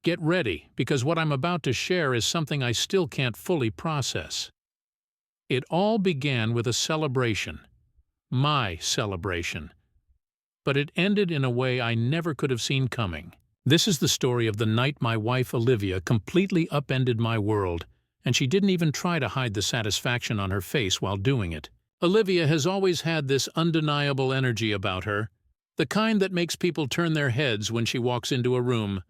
Get ready, because what I'm about to share is something I still can't fully process. It all began with a celebration. My celebration. But it ended in a way I never could have seen coming. This is the story of the night my wife Olivia completely upended my world, and she didn't even try to hide the satisfaction on her face while doing it. Olivia has always had this undeniable energy about her, the kind that makes people turn their heads when she walks into a room.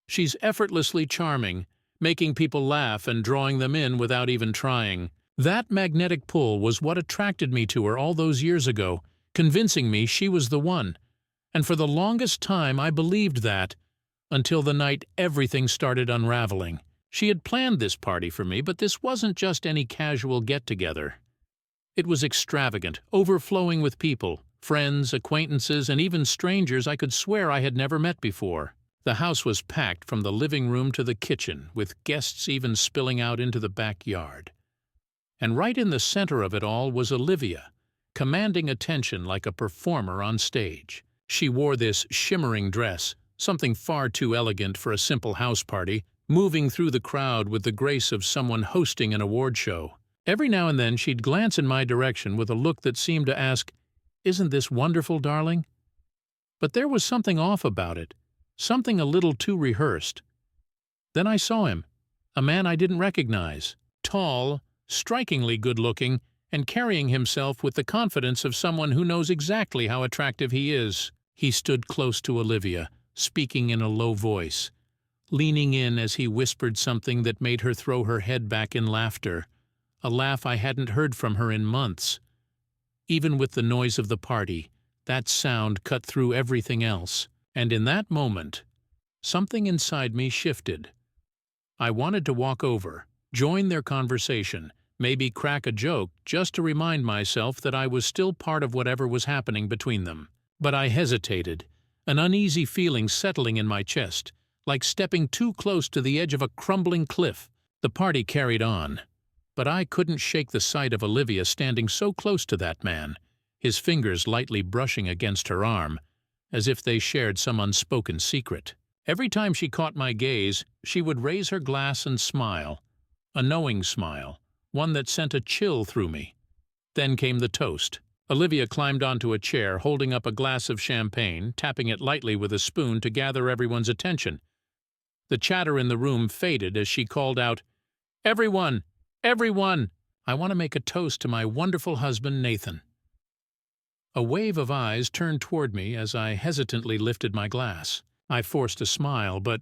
She's effortlessly charming, making people laugh and drawing them in without even trying. That magnetic pull was what attracted me to her all those years ago, convincing me she was the one. And for the longest time I believed that, until the night everything started unraveling. She had planned this party for me, but this wasn't just any casual get-together. It was extravagant, overflowing with people, friends, acquaintances, and even strangers I could swear I had never met before. The house was packed from the living room to the kitchen, with guests even spilling out into the backyard. And right in the center of it all was Olivia, commanding attention like a performer on stage. She wore this shimmering dress, something far too elegant for a simple house party, moving through the crowd with the grace of someone hosting an award show. Every now and then she'd glance in my direction with a look that seemed to ask, "Isn't this wonderful, darling?" But there was something off about it, something a little too rehearsed. Then I saw him, a man I didn't recognize, tall, strikingly good-looking, and carrying himself with the confidence of someone who knows exactly how attractive he is. He stood close to Olivia, speaking in a low voice, leaning in as he whispered something that made her throw her head back in laughter, a laugh I hadn't heard from her in months. Even with the noise of the party, that sound cut through everything else, and in that moment, something inside me shifted. I wanted to walk over, join their conversation, maybe crack a joke just to remind myself that I was still part of whatever was happening between them. But I hesitated, an uneasy feeling settling in my chest, like stepping too close to the edge of a crumbling cliff. The party carried on, but I couldn't shake the sight of Olivia standing so close to that man, his fingers lightly brushing against her arm, as if they shared some unspoken secret. Every time she caught my gaze, she would raise her glass and smile, a knowing smile, one that sent a chill through me. Then came the toast. Olivia climbed onto a chair, holding up a glass of champagne, tapping it lightly with a spoon to gather everyone's attention. The chatter in the room faded as she called out, "Everyone! Everyone! I want to make a toast to my wonderful husband, Nathan." A wave of eyes turned toward me as I hesitantly lifted my glass. I forced a smile, but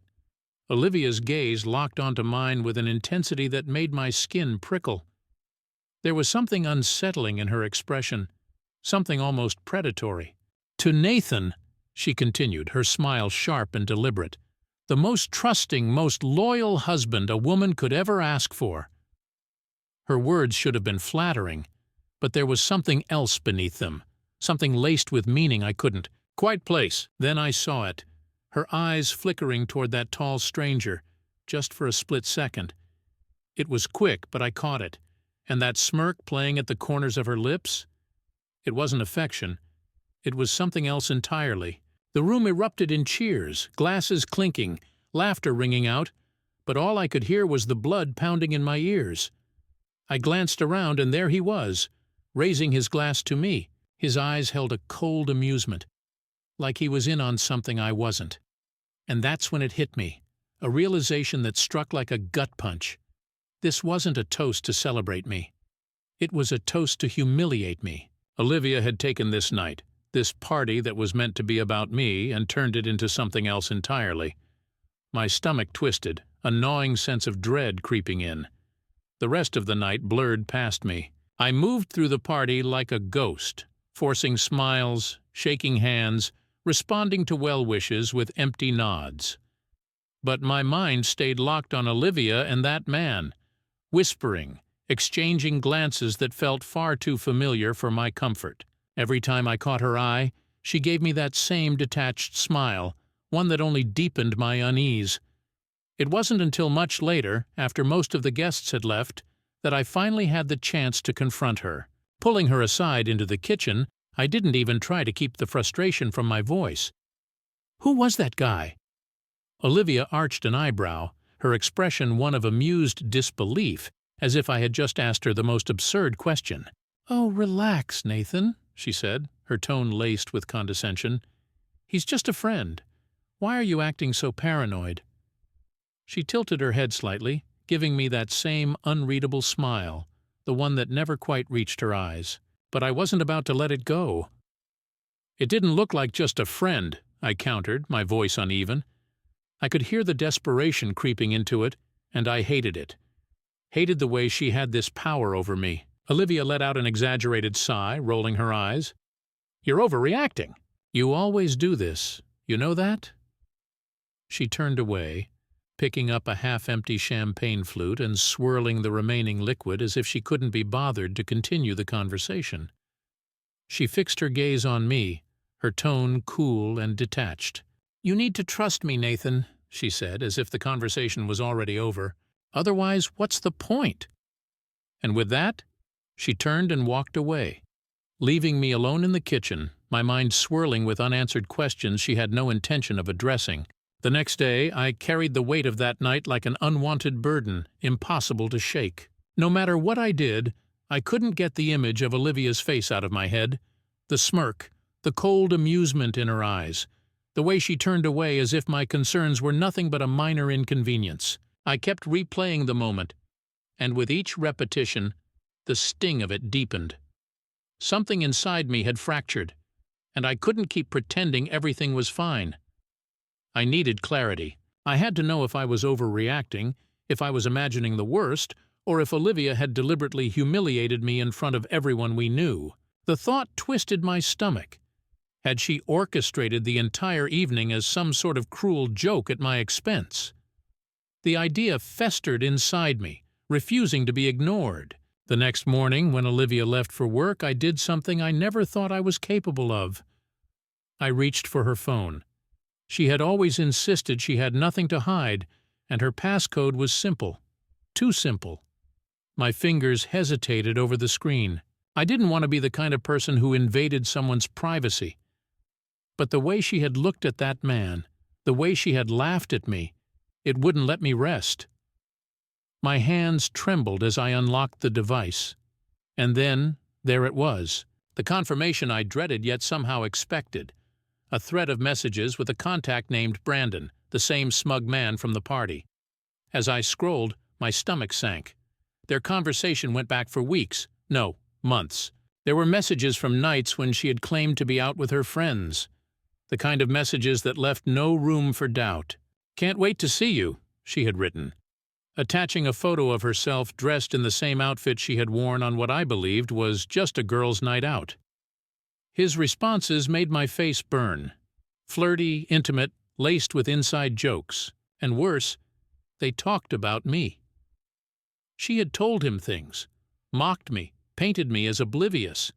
Olivia's gaze locked onto mine with an intensity that made my skin prickle. There was something unsettling in her expression, something almost predatory. "To Nathan," she continued, her smile sharp and deliberate, "the most trusting, most loyal husband a woman could ever ask for." Her words should have been flattering, but there was something else beneath them, something laced with meaning I couldn't quite place. Then I saw it, her eyes flickering toward that tall stranger, just for a split second. It was quick, but I caught it, and that smirk playing at the corners of her lips? It wasn't affection. It was something else entirely. The room erupted in cheers, glasses clinking, laughter ringing out, but all I could hear was the blood pounding in my ears. I glanced around, and there he was, raising his glass to me. His eyes held a cold amusement, like he was in on something I wasn't. And that's when it hit me, a realization that struck like a gut punch. This wasn't a toast to celebrate me. It was a toast to humiliate me. Olivia had taken this night, this party that was meant to be about me, and turned it into something else entirely. My stomach twisted, a gnawing sense of dread creeping in. The rest of the night blurred past me. I moved through the party like a ghost, forcing smiles, shaking hands, responding to well wishes with empty nods. But my mind stayed locked on Olivia and that man, whispering, exchanging glances that felt far too familiar for my comfort. Every time I caught her eye, she gave me that same detached smile, one that only deepened my unease. It wasn't until much later, after most of the guests had left, that I finally had the chance to confront her. Pulling her aside into the kitchen, I didn't even try to keep the frustration from my voice. "Who was that guy?" Olivia arched an eyebrow, her expression one of amused disbelief, as if I had just asked her the most absurd question. "Oh, relax, Nathan," she said, her tone laced with condescension. "He's just a friend. Why are you acting so paranoid?" She tilted her head slightly, giving me that same unreadable smile, the one that never quite reached her eyes. But I wasn't about to let it go. "It didn't look like just a friend," I countered, my voice uneven. I could hear the desperation creeping into it, and I hated it. Hated the way she had this power over me. Olivia let out an exaggerated sigh, rolling her eyes. "You're overreacting. You always do this. You know that?" She turned away, picking up a half-empty champagne flute and swirling the remaining liquid as if she couldn't be bothered to continue the conversation. She fixed her gaze on me, her tone cool and detached. "You need to trust me, Nathan," she said, as if the conversation was already over. "Otherwise, what's the point?" And with that, she turned and walked away, leaving me alone in the kitchen, my mind swirling with unanswered questions she had no intention of addressing. The next day, I carried the weight of that night like an unwanted burden, impossible to shake. No matter what I did, I couldn't get the image of Olivia's face out of my head. The smirk, the cold amusement in her eyes, the way she turned away as if my concerns were nothing but a minor inconvenience. I kept replaying the moment, and with each repetition, the sting of it deepened. Something inside me had fractured, and I couldn't keep pretending everything was fine. I needed clarity. I had to know if I was overreacting, if I was imagining the worst, or if Olivia had deliberately humiliated me in front of everyone we knew. The thought twisted my stomach. Had she orchestrated the entire evening as some sort of cruel joke at my expense? The idea festered inside me, refusing to be ignored. The next morning, when Olivia left for work, I did something I never thought I was capable of. I reached for her phone. She had always insisted she had nothing to hide, and her passcode was simple. Too simple. My fingers hesitated over the screen. I didn't want to be the kind of person who invaded someone's privacy. But the way she had looked at that man, the way she had laughed at me, it wouldn't let me rest. My hands trembled as I unlocked the device. And then, there it was, the confirmation I dreaded yet somehow expected. A thread of messages with a contact named Brandon, the same smug man from the party. As I scrolled, my stomach sank. Their conversation went back for weeks, no, months. There were messages from nights when she had claimed to be out with her friends. The kind of messages that left no room for doubt. "Can't wait to see you," she had written, attaching a photo of herself dressed in the same outfit she had worn on what I believed was just a girls' night out. His responses made my face burn. Flirty, intimate, laced with inside jokes. And worse, they talked about me. She had told him things, mocked me, painted me as oblivious.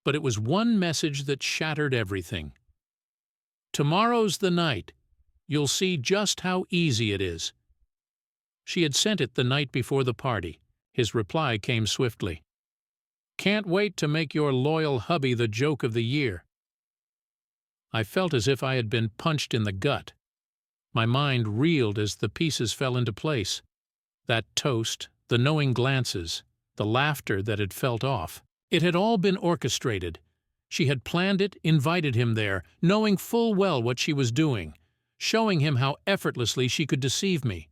But it was one message that shattered everything. "Tomorrow's the night. You'll see just how easy it is." She had sent it the night before the party. His reply came swiftly. "Can't wait to make your loyal hubby the joke of the year." I felt as if I had been punched in the gut. My mind reeled as the pieces fell into place. That toast, the knowing glances, the laughter that had felt off. It had all been orchestrated. She had planned it, invited him there, knowing full well what she was doing, showing him how effortlessly she could deceive me.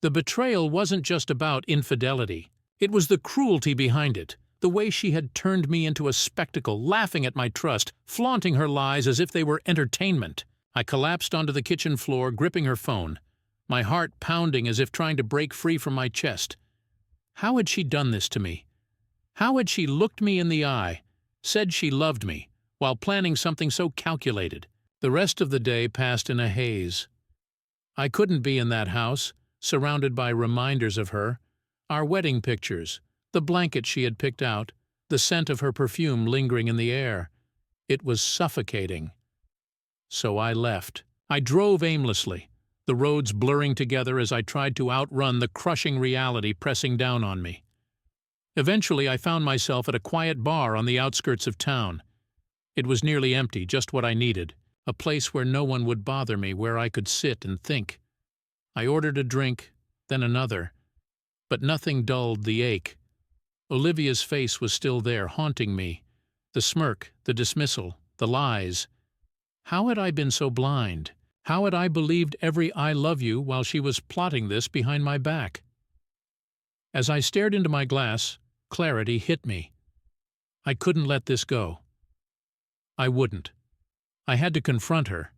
The betrayal wasn't just about infidelity. It was the cruelty behind it, the way she had turned me into a spectacle, laughing at my trust, flaunting her lies as if they were entertainment. I collapsed onto the kitchen floor, gripping her phone, my heart pounding as if trying to break free from my chest. How had she done this to me? How had she looked me in the eye, said she loved me, while planning something so calculated? The rest of the day passed in a haze. I couldn't be in that house, surrounded by reminders of her, our wedding pictures, the blanket she had picked out, the scent of her perfume lingering in the air. It was suffocating. So I left. I drove aimlessly, the roads blurring together as I tried to outrun the crushing reality pressing down on me. Eventually I found myself at a quiet bar on the outskirts of town. It was nearly empty, just what I needed. a place where no one would bother me, where I could sit and think. I ordered a drink, then another, but nothing dulled the ache. Olivia's face was still there, haunting me. The smirk, the dismissal, the lies. How had I been so blind? How had I believed every "I love you" while she was plotting this behind my back? As I stared into my glass, clarity hit me. I couldn't let this go. I wouldn't. I had to confront her.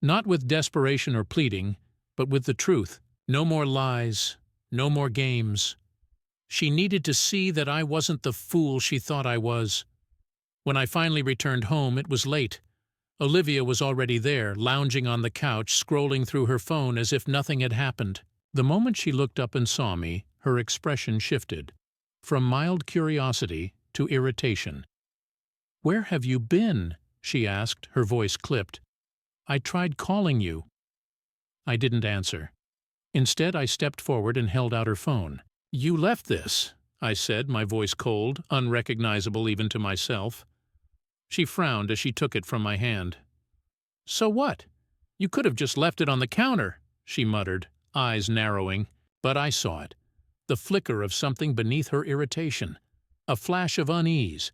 Not with desperation or pleading, but with the truth. No more lies, no more games. She needed to see that I wasn't the fool she thought I was. When I finally returned home, it was late. Olivia was already there, lounging on the couch, scrolling through her phone as if nothing had happened. The moment she looked up and saw me, her expression shifted, from mild curiosity to irritation. "Where have you been?" she asked, her voice clipped. "I tried calling you." I didn't answer. Instead, I stepped forward and held out her phone. "You left this," I said, my voice cold, unrecognizable even to myself. She frowned as she took it from my hand. "So what? You could have just left it on the counter," she muttered, eyes narrowing. But I saw it. The flicker of something beneath her irritation. A flash of unease.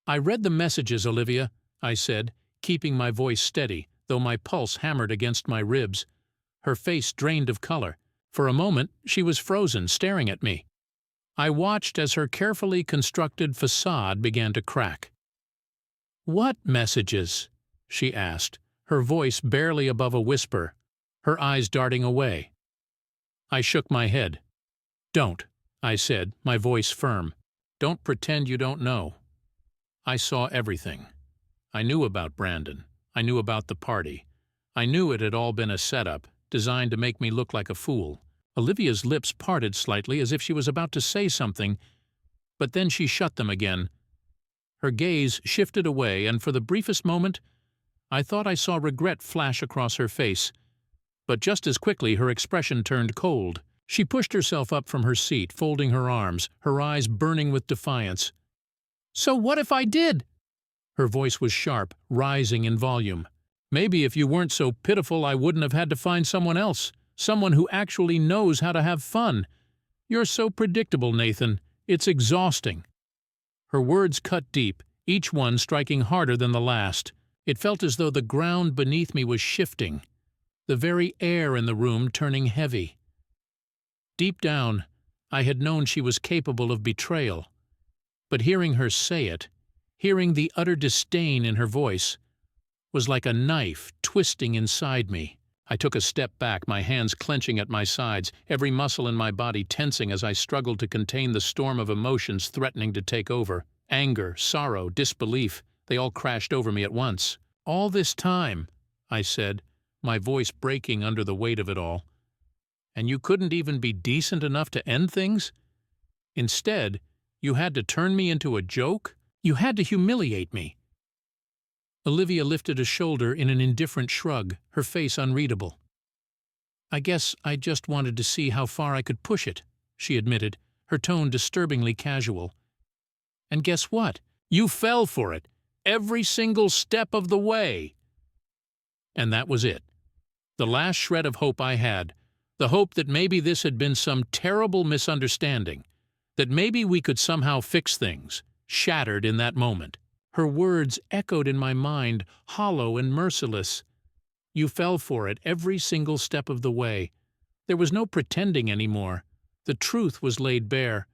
"I read the messages, Olivia," I said, keeping my voice steady, though my pulse hammered against my ribs. Her face drained of color. For a moment, she was frozen, staring at me. I watched as her carefully constructed facade began to crack. "What messages?" she asked, her voice barely above a whisper, her eyes darting away. I shook my head. "Don't," I said, my voice firm. "Don't pretend you don't know. I saw everything. I knew about Brandon. I knew about the party. I knew it had all been a setup, designed to make me look like a fool." Olivia's lips parted slightly as if she was about to say something, but then she shut them again. Her gaze shifted away, and for the briefest moment, I thought I saw regret flash across her face. But just as quickly her expression turned cold. She pushed herself up from her seat, folding her arms, her eyes burning with defiance. "So what if I did?" Her voice was sharp, rising in volume. "Maybe if you weren't so pitiful I wouldn't have had to find someone else, someone who actually knows how to have fun. You're so predictable, Nathan. It's exhausting." Her words cut deep, each one striking harder than the last. It felt as though the ground beneath me was shifting, the very air in the room turning heavy. Deep down, I had known she was capable of betrayal. But hearing her say it, hearing the utter disdain in her voice, was like a knife twisting inside me. I took a step back, my hands clenching at my sides, every muscle in my body tensing as I struggled to contain the storm of emotions threatening to take over. Anger, sorrow, disbelief, they all crashed over me at once. "All this time," I said, my voice breaking under the weight of it all, "and you couldn't even be decent enough to end things? Instead, you had to turn me into a joke? You had to humiliate me." Olivia lifted a shoulder in an indifferent shrug, her face unreadable. "I guess I just wanted to see how far I could push it," she admitted, her tone disturbingly casual. "And guess what? You fell for it, every single step of the way." And that was it. The last shred of hope I had, the hope that maybe this had been some terrible misunderstanding, that maybe we could somehow fix things, shattered in that moment. Her words echoed in my mind, hollow and merciless. You fell for it every single step of the way. There was no pretending anymore. The truth was laid bare.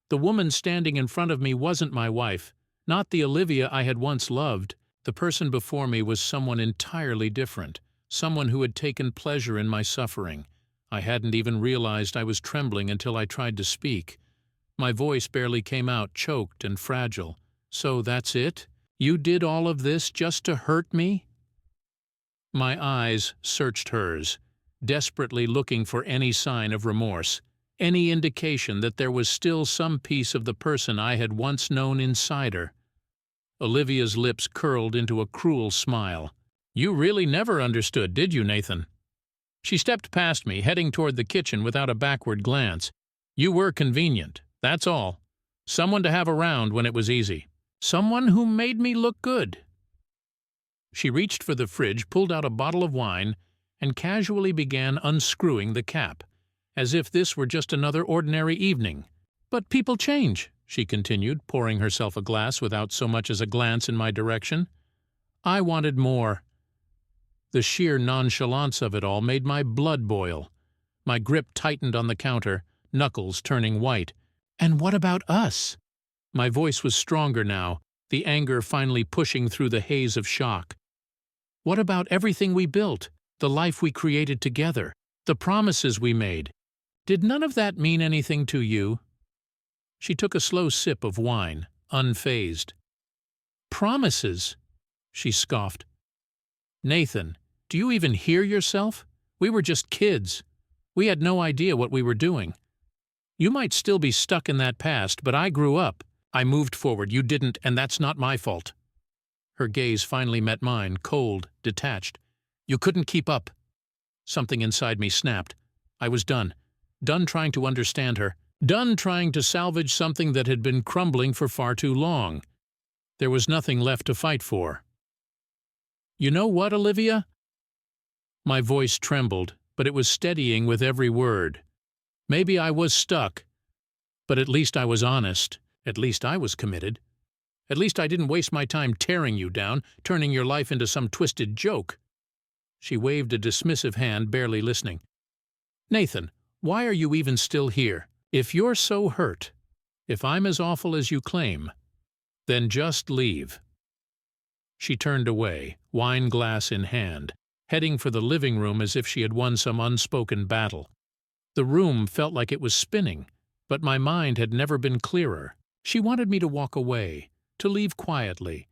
The woman standing in front of me wasn't my wife, not the Olivia I had once loved. The person before me was someone entirely different, someone who had taken pleasure in my suffering. I hadn't even realized I was trembling until I tried to speak. My voice barely came out, choked and fragile. "So that's it? You did all of this just to hurt me?" My eyes searched hers, desperately looking for any sign of remorse, any indication that there was still some piece of the person I had once known inside her. Olivia's lips curled into a cruel smile. "You really never understood, did you, Nathan?" She stepped past me, heading toward the kitchen without a backward glance. "You were convenient, that's all. Someone to have around when it was easy. Someone who made me look good." She reached for the fridge, pulled out a bottle of wine, and casually began unscrewing the cap, as if this were just another ordinary evening. "But people change," she continued, pouring herself a glass without so much as a glance in my direction. I wanted more. The sheer nonchalance of it all made my blood boil. My grip tightened on the counter, knuckles turning white. "And what about us?" My voice was stronger now, the anger finally pushing through the haze of shock. "What about everything we built, the life we created together, the promises we made? Did none of that mean anything to you?" She took a slow sip of wine, unfazed. "Promises?" she scoffed. "Nathan, do you even hear yourself? We were just kids. We had no idea what we were doing. You might still be stuck in that past, but I grew up. I moved forward. You didn't, and that's not my fault." Her gaze finally met mine, cold, detached. "You couldn't keep up." Something inside me snapped. I was done. Done trying to understand her. Done trying to salvage something that had been crumbling for far too long. There was nothing left to fight for. "You know what, Olivia?" My voice trembled, but it was steadying with every word. Maybe I was stuck, but at least I was honest. At least I was committed. At least I didn't waste my time tearing you down, turning your life into some twisted joke. She waved a dismissive hand, barely listening. "Nathan, why are you even still here? If you're so hurt, if I'm as awful as you claim, then just leave." She turned away, wine glass in hand, heading for the living room as if she had won some unspoken battle. The room felt like it was spinning, but my mind had never been clearer. She wanted me to walk away, to leave quietly,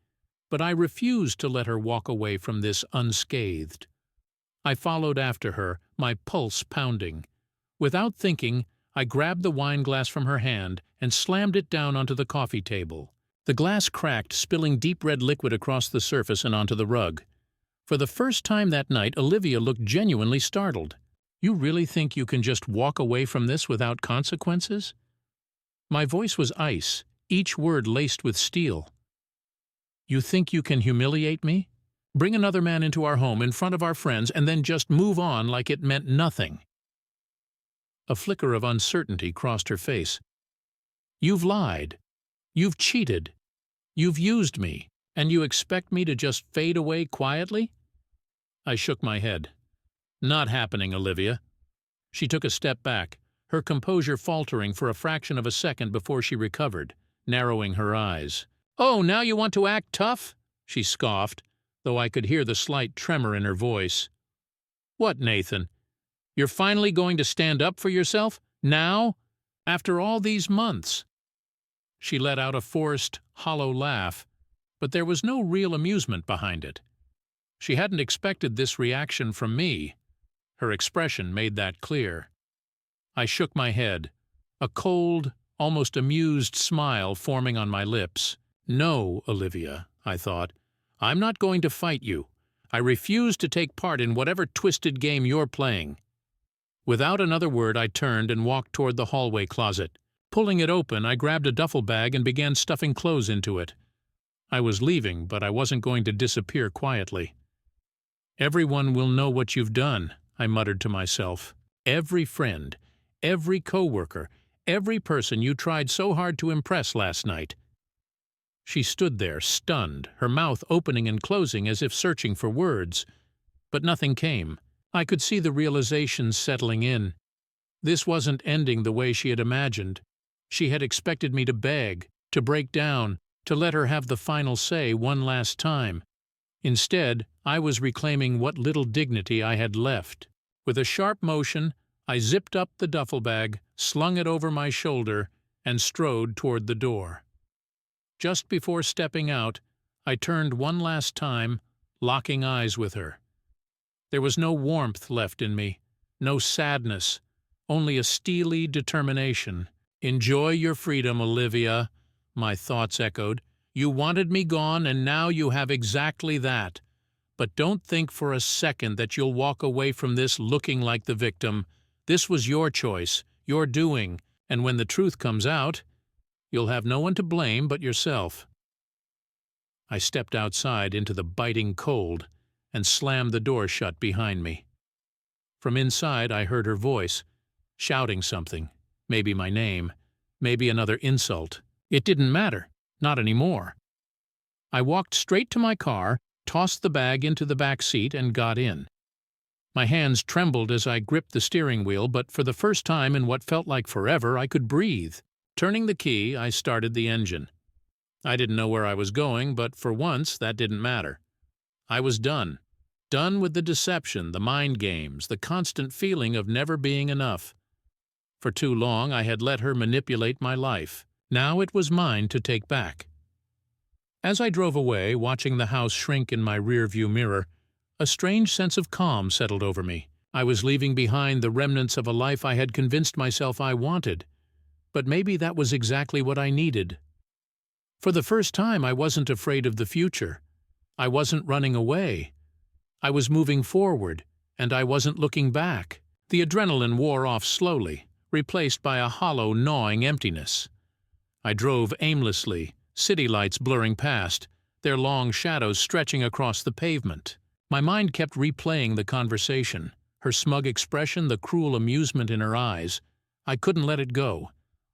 but I refused to let her walk away from this unscathed. I followed after her, my pulse pounding. Without thinking, I grabbed the wine glass from her hand and slammed it down onto the coffee table. The glass cracked, spilling deep red liquid across the surface and onto the rug. For the first time that night, Olivia looked genuinely startled. "You really think you can just walk away from this without consequences?" My voice was ice, each word laced with steel. "You think you can humiliate me? Bring another man into our home in front of our friends and then just move on like it meant nothing?" A flicker of uncertainty crossed her face. "You've lied. You've cheated. You've used me, and you expect me to just fade away quietly?" I shook my head. "Not happening, Olivia." She took a step back, her composure faltering for a fraction of a second before she recovered, narrowing her eyes. "Oh, now you want to act tough?" she scoffed, though I could hear the slight tremor in her voice. "What, Nathan? You're finally going to stand up for yourself? Now? After all these months?" She let out a forced, hollow laugh, but there was no real amusement behind it. She hadn't expected this reaction from me. Her expression made that clear. I shook my head, a cold, almost amused smile forming on my lips. "No, Olivia," I thought. "I'm not going to fight you. I refuse to take part in whatever twisted game you're playing." Without another word, I turned and walked toward the hallway closet. Pulling it open, I grabbed a duffel bag and began stuffing clothes into it. I was leaving, but I wasn't going to disappear quietly. "Everyone will know what you've done," I muttered to myself. "Every friend, every co-worker, every person you tried so hard to impress last night." She stood there, stunned, her mouth opening and closing as if searching for words. But nothing came. I could see the realization settling in. This wasn't ending the way she had imagined. She had expected me to beg, to break down, to let her have the final say one last time. Instead, I was reclaiming what little dignity I had left. With a sharp motion, I zipped up the duffel bag, slung it over my shoulder, and strode toward the door. Just before stepping out, I turned one last time, locking eyes with her. There was no warmth left in me, no sadness, only a steely determination. "Enjoy your freedom, Olivia," my thoughts echoed. "You wanted me gone, and now you have exactly that. But don't think for a second that you'll walk away from this looking like the victim. This was your choice, your doing, and when the truth comes out, you'll have no one to blame but yourself." I stepped outside into the biting cold and slammed the door shut behind me. From inside I heard her voice, shouting something, maybe my name, maybe another insult. It didn't matter, not anymore. I walked straight to my car, tossed the bag into the back seat, and got in. My hands trembled as I gripped the steering wheel, but for the first time in what felt like forever, I could breathe. Turning the key, I started the engine. I didn't know where I was going, but for once, that didn't matter. I was done. Done with the deception, the mind games, the constant feeling of never being enough. For too long, I had let her manipulate my life. Now it was mine to take back. As I drove away, watching the house shrink in my rearview mirror, a strange sense of calm settled over me. I was leaving behind the remnants of a life I had convinced myself I wanted. But maybe that was exactly what I needed. For the first time, I wasn't afraid of the future. I wasn't running away. I was moving forward, and I wasn't looking back. The adrenaline wore off slowly, replaced by a hollow, gnawing emptiness. I drove aimlessly, city lights blurring past, their long shadows stretching across the pavement. My mind kept replaying the conversation, her smug expression, the cruel amusement in her eyes. I couldn't let it go.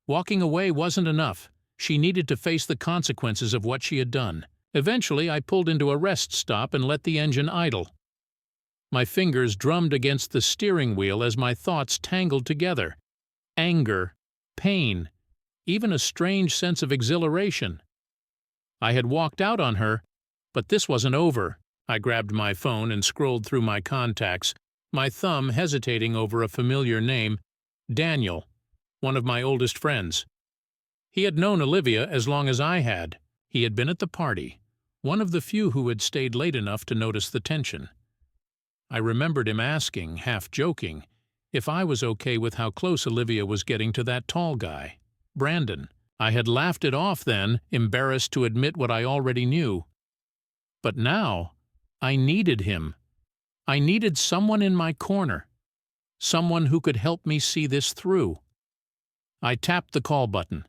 Walking away wasn't enough. She needed to face the consequences of what she had done. Eventually, I pulled into a rest stop and let the engine idle. My fingers drummed against the steering wheel as my thoughts tangled together. Anger, pain, even a strange sense of exhilaration. I had walked out on her, but this wasn't over. I grabbed my phone and scrolled through my contacts, my thumb hesitating over a familiar name, Daniel, one of my oldest friends. He had known Olivia as long as I had. He had been at the party, one of the few who had stayed late enough to notice the tension. I remembered him asking, half joking, if I was okay with how close Olivia was getting to that tall guy, Brandon. I had laughed it off then, embarrassed to admit what I already knew. But now, I needed him. I needed someone in my corner, someone who could help me see this through. I tapped the call button.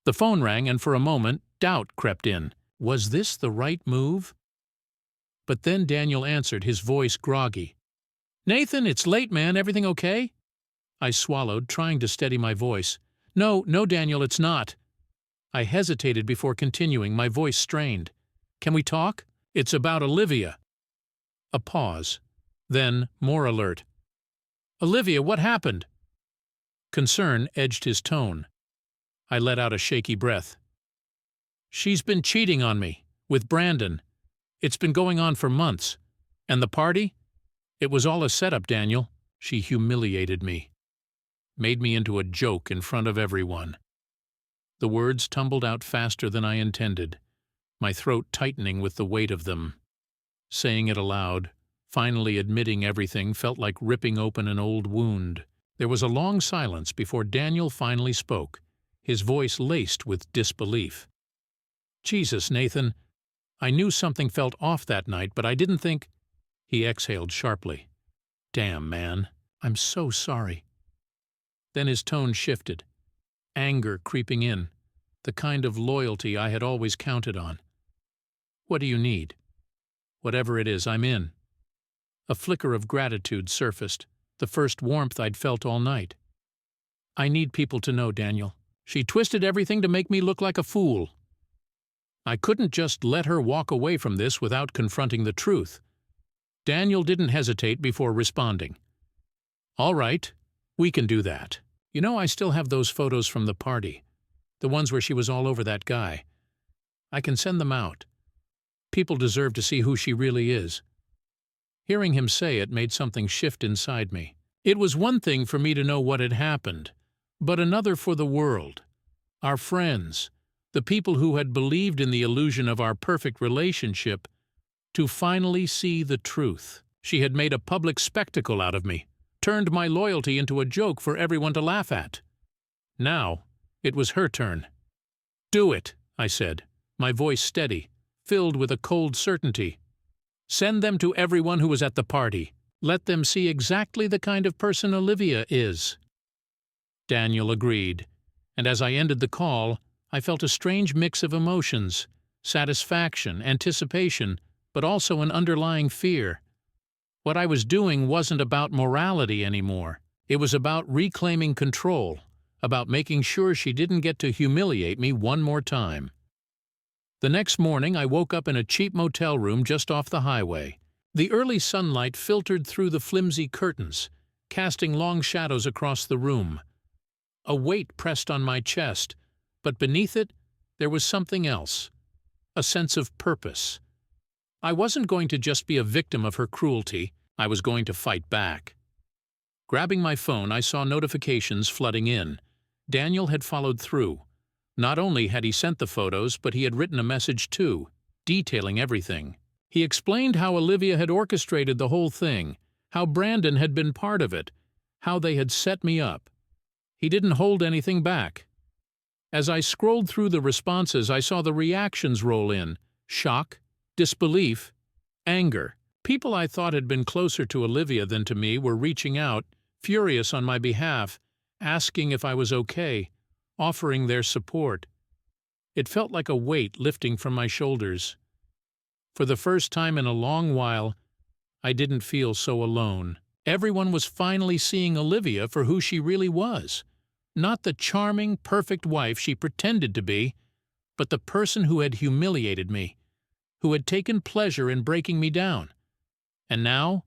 The phone rang, and for a moment, doubt crept in. Was this the right move? But then Daniel answered, his voice groggy. "Nathan, it's late, man. Everything okay?" I swallowed, trying to steady my voice. No, Daniel, it's not." I hesitated before continuing, my voice strained. "Can we talk? It's about Olivia." A pause. Then, more alert. "Olivia, what happened?" Concern edged his tone. I let out a shaky breath. "She's been cheating on me, with Brandon. It's been going on for months. And the party? It was all a setup, Daniel. She humiliated me. Made me into a joke in front of everyone." The words tumbled out faster than I intended, my throat tightening with the weight of them. Saying it aloud, finally admitting everything, felt like ripping open an old wound. There was a long silence before Daniel finally spoke, his voice laced with disbelief. "Jesus, Nathan, I knew something felt off that night, but I didn't think—" He exhaled sharply. "Damn, man, I'm so sorry." Then his tone shifted, anger creeping in, the kind of loyalty I had always counted on. "What do you need?" "Whatever it is, I'm in." A flicker of gratitude surfaced, the first warmth I'd felt all night. "I need people to know, Daniel. She twisted everything to make me look like a fool." I couldn't just let her walk away from this without confronting the truth. Daniel didn't hesitate before responding. "All right, we can do that. You know, I still have those photos from the party, the ones where she was all over that guy. I can send them out. People deserve to see who she really is." Hearing him say it made something shift inside me. It was one thing for me to know what had happened, but another for the world, our friends, the people who had believed in the illusion of our perfect relationship, to finally see the truth. She had made a public spectacle out of me, turned my loyalty into a joke for everyone to laugh at. Now, it was her turn. "Do it," I said, my voice steady, filled with a cold certainty. "Send them to everyone who was at the party. Let them see exactly the kind of person Olivia is." Daniel agreed, and as I ended the call, I felt a strange mix of emotions, satisfaction, anticipation, but also an underlying fear. What I was doing wasn't about morality anymore. It was about reclaiming control, about making sure she didn't get to humiliate me one more time. The next morning, I woke up in a cheap motel room just off the highway. The early sunlight filtered through the flimsy curtains, casting long shadows across the room. A weight pressed on my chest, but beneath it, there was something else. A sense of purpose. I wasn't going to just be a victim of her cruelty, I was going to fight back. Grabbing my phone, I saw notifications flooding in. Daniel had followed through. Not only had he sent the photos, but he had written a message too, detailing everything. He explained how Olivia had orchestrated the whole thing, how Brandon had been part of it, how they had set me up. He didn't hold anything back. As I scrolled through the responses, I saw the reactions roll in: shock, disbelief, anger. People I thought had been closer to Olivia than to me were reaching out, furious on my behalf, asking if I was okay, offering their support. It felt like a weight lifting from my shoulders. For the first time in a long while, I didn't feel so alone. Everyone was finally seeing Olivia for who she really was. Not the charming, perfect wife she pretended to be, but the person who had humiliated me, who had taken pleasure in breaking me down. And now,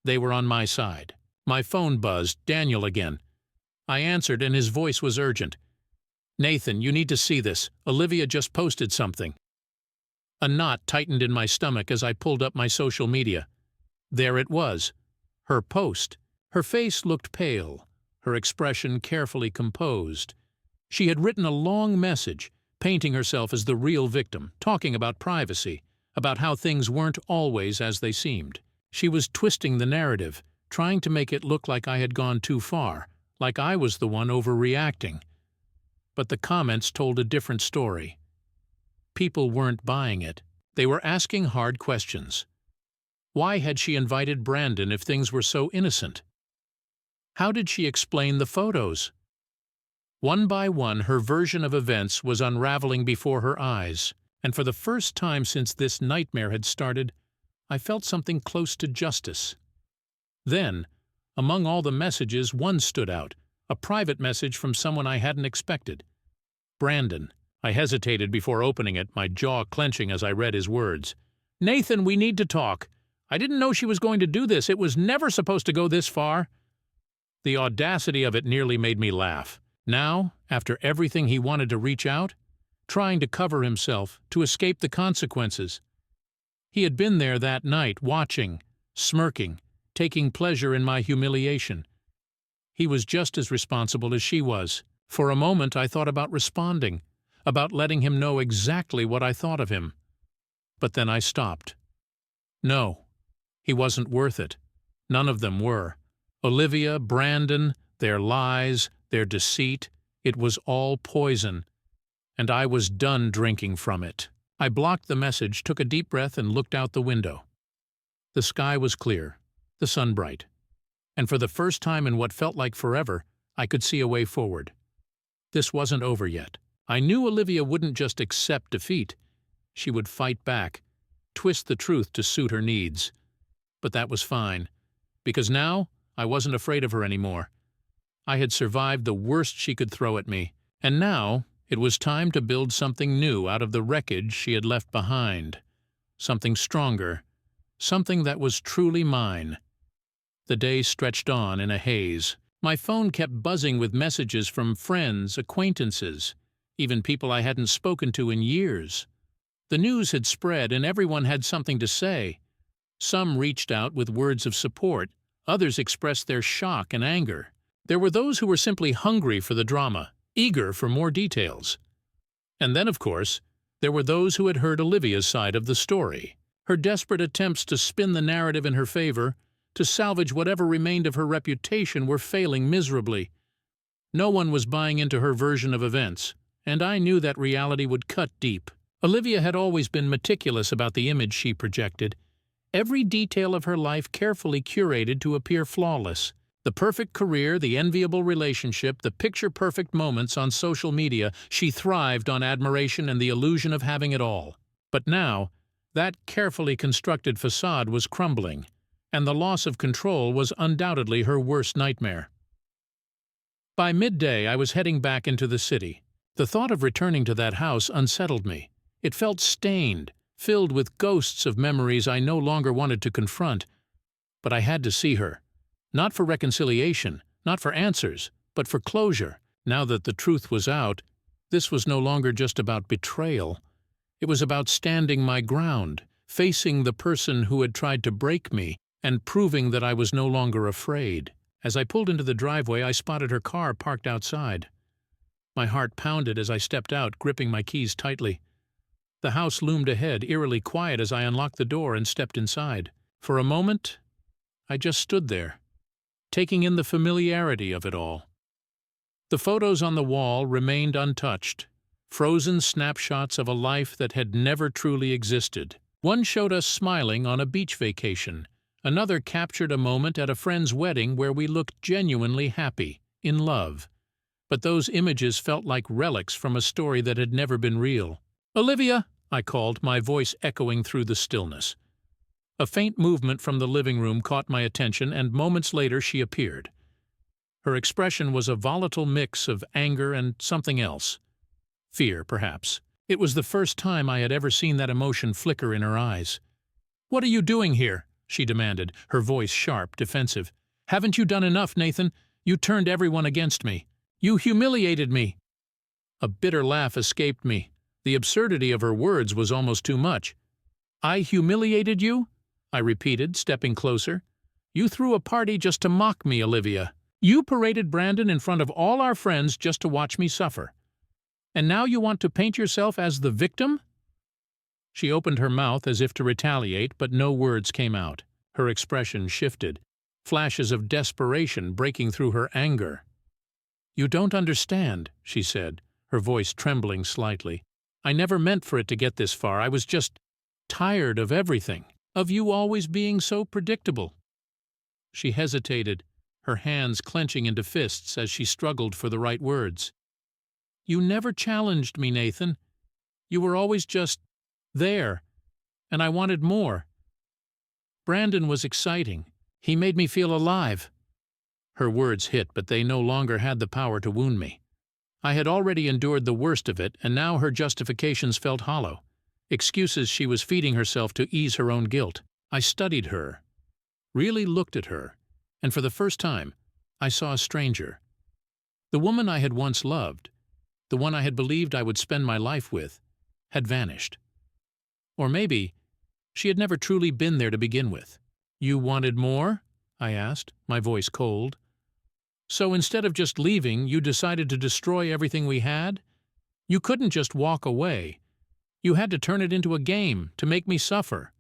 they were on my side. My phone buzzed, Daniel again. I answered, and his voice was urgent. "Nathan, you need to see this. Olivia just posted something." A knot tightened in my stomach as I pulled up my social media. There it was, her post. Her face looked pale, her expression carefully composed. She had written a long message, painting herself as the real victim, talking about privacy, about how things weren't always as they seemed. She was twisting the narrative, trying to make it look like I had gone too far, like I was the one overreacting. But the comments told a different story. People weren't buying it. They were asking hard questions. Why had she invited Brandon if things were so innocent? How did she explain the photos? One by one, her version of events was unraveling before her eyes, and for the first time since this nightmare had started, I felt something close to justice. Then, among all the messages, one stood out, a private message from someone I hadn't expected. Brandon. I hesitated before opening it, my jaw clenching as I read his words. "Nathan, we need to talk. I didn't know she was going to do this. It was never supposed to go this far." The audacity of it nearly made me laugh. Now, after everything, he wanted to reach out, trying to cover himself, to escape the consequences. He had been there that night, watching, smirking, taking pleasure in my humiliation. He was just as responsible as she was. For a moment I thought about responding, about letting him know exactly what I thought of him. But then I stopped. No, he wasn't worth it. None of them were. Olivia, Brandon, their lies, their deceit, it was all poison. And I was done drinking from it. I blocked the message, took a deep breath, and looked out the window. The sky was clear, the sun bright. And for the first time in what felt like forever, I could see a way forward. This wasn't over yet. I knew Olivia wouldn't just accept defeat. She would fight back, twist the truth to suit her needs. But that was fine, because now I wasn't afraid of her anymore. I had survived the worst she could throw at me, and now it was time to build something new out of the wreckage she had left behind. Something stronger, something that was truly mine. The day stretched on in a haze. My phone kept buzzing with messages from friends, acquaintances, even people I hadn't spoken to in years. The news had spread and everyone had something to say. Some reached out with words of support, others expressed their shock and anger. There were those who were simply hungry for the drama, eager for more details. And then, of course, there were those who had heard Olivia's side of the story, her desperate attempts to spin the narrative in her favor, to salvage whatever remained of her reputation, were failing miserably. No one was buying into her version of events, and I knew that reality would cut deep. Olivia had always been meticulous about the image she projected, every detail of her life carefully curated to appear flawless. The perfect career, the enviable relationship, the picture-perfect moments on social media, she thrived on admiration and the illusion of having it all. But now, that carefully constructed facade was crumbling, and the loss of control was undoubtedly her worst nightmare. By midday, I was heading back into the city. The thought of returning to that house unsettled me. It felt stained, filled with ghosts of memories I no longer wanted to confront. But I had to see her. Not for reconciliation, not for answers, but for closure. Now that the truth was out, this was no longer just about betrayal. It was about standing my ground, facing the person who had tried to break me, and proving that I was no longer afraid. As I pulled into the driveway, I spotted her car parked outside. My heart pounded as I stepped out, gripping my keys tightly. The house loomed ahead, eerily quiet as I unlocked the door and stepped inside. For a moment, I just stood there, taking in the familiarity of it all. The photos on the wall remained untouched, frozen snapshots of a life that had never truly existed. One showed us smiling on a beach vacation. Another captured a moment at a friend's wedding where we looked genuinely happy, in love. But those images felt like relics from a story that had never been real. "Olivia!" I called, my voice echoing through the stillness. A faint movement from the living room caught my attention, and moments later she appeared. Her expression was a volatile mix of anger and something else. Fear, perhaps. It was the first time I had ever seen that emotion flicker in her eyes. "What are you doing here?" she demanded, her voice sharp, defensive. "Haven't you done enough, Nathan? You turned everyone against me. You humiliated me." A bitter laugh escaped me. The absurdity of her words was almost too much. "I humiliated you?" I repeated, stepping closer. "You threw a party just to mock me, Olivia. You paraded Brandon in front of all our friends just to watch me suffer. And now you want to paint yourself as the victim?" She opened her mouth as if to retaliate, but no words came out. Her expression shifted, flashes of desperation breaking through her anger. "You don't understand," she said, her voice trembling slightly. "I never meant for it to get this far. I was just tired of everything, of you always being so predictable." She hesitated, her hands clenching into fists as she struggled for the right words. "You never challenged me, Nathan. You were always just there, and I wanted more. Brandon was exciting. He made me feel alive." Her words hit, but they no longer had the power to wound me. I had already endured the worst of it, and now her justifications felt hollow. Excuses she was feeding herself to ease her own guilt. I studied her, really looked at her, and for the first time, I saw a stranger. The woman I had once loved, the one I had believed I would spend my life with, had vanished. Or maybe she had never truly been there to begin with. "You wanted more?" I asked, my voice cold. "So instead of just leaving, you decided to destroy everything we had? You couldn't just walk away. You had to turn it into a game, to make me suffer."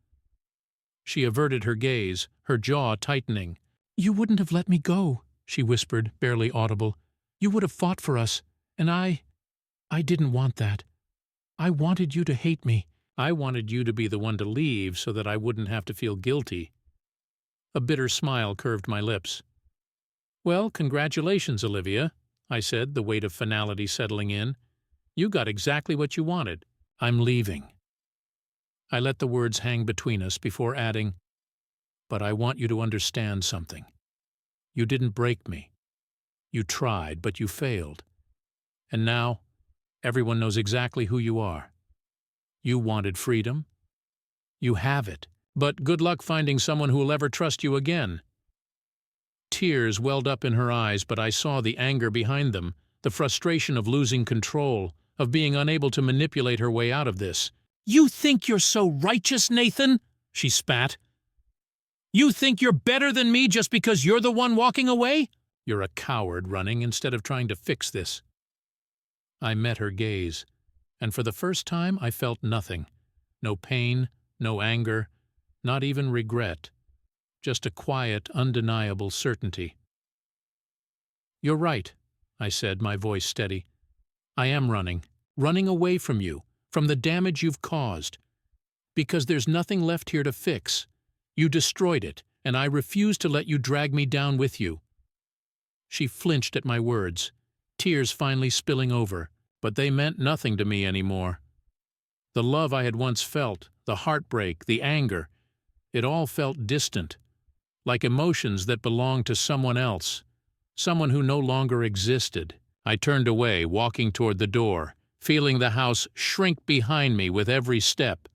She averted her gaze, her jaw tightening. "You wouldn't have let me go," she whispered, barely audible. "You would have fought for us, and I didn't want that. I wanted you to hate me. I wanted you to be the one to leave so that I wouldn't have to feel guilty." A bitter smile curved my lips. "Well, congratulations, Olivia," I said, the weight of finality settling in. "You got exactly what you wanted. I'm leaving." I let the words hang between us before adding, "But I want you to understand something. You didn't break me. You tried, but you failed. And now, everyone knows exactly who you are. You wanted freedom. You have it. But good luck finding someone who will ever trust you again." Tears welled up in her eyes, but I saw the anger behind them, the frustration of losing control, of being unable to manipulate her way out of this. "You think you're so righteous, Nathan?" she spat. "You think you're better than me just because you're the one walking away? You're a coward running instead of trying to fix this." I met her gaze, and for the first time I felt nothing. No pain, no anger, not even regret. Just a quiet, undeniable certainty. "You're right," I said, my voice steady. "I am running away from you, from the damage you've caused. Because there's nothing left here to fix. You destroyed it, and I refuse to let you drag me down with you." She flinched at my words, tears finally spilling over, but they meant nothing to me anymore. The love I had once felt, the heartbreak, the anger, it all felt distant, like emotions that belonged to someone else, someone who no longer existed. I turned away, walking toward the door, feeling the house shrink behind me with every step.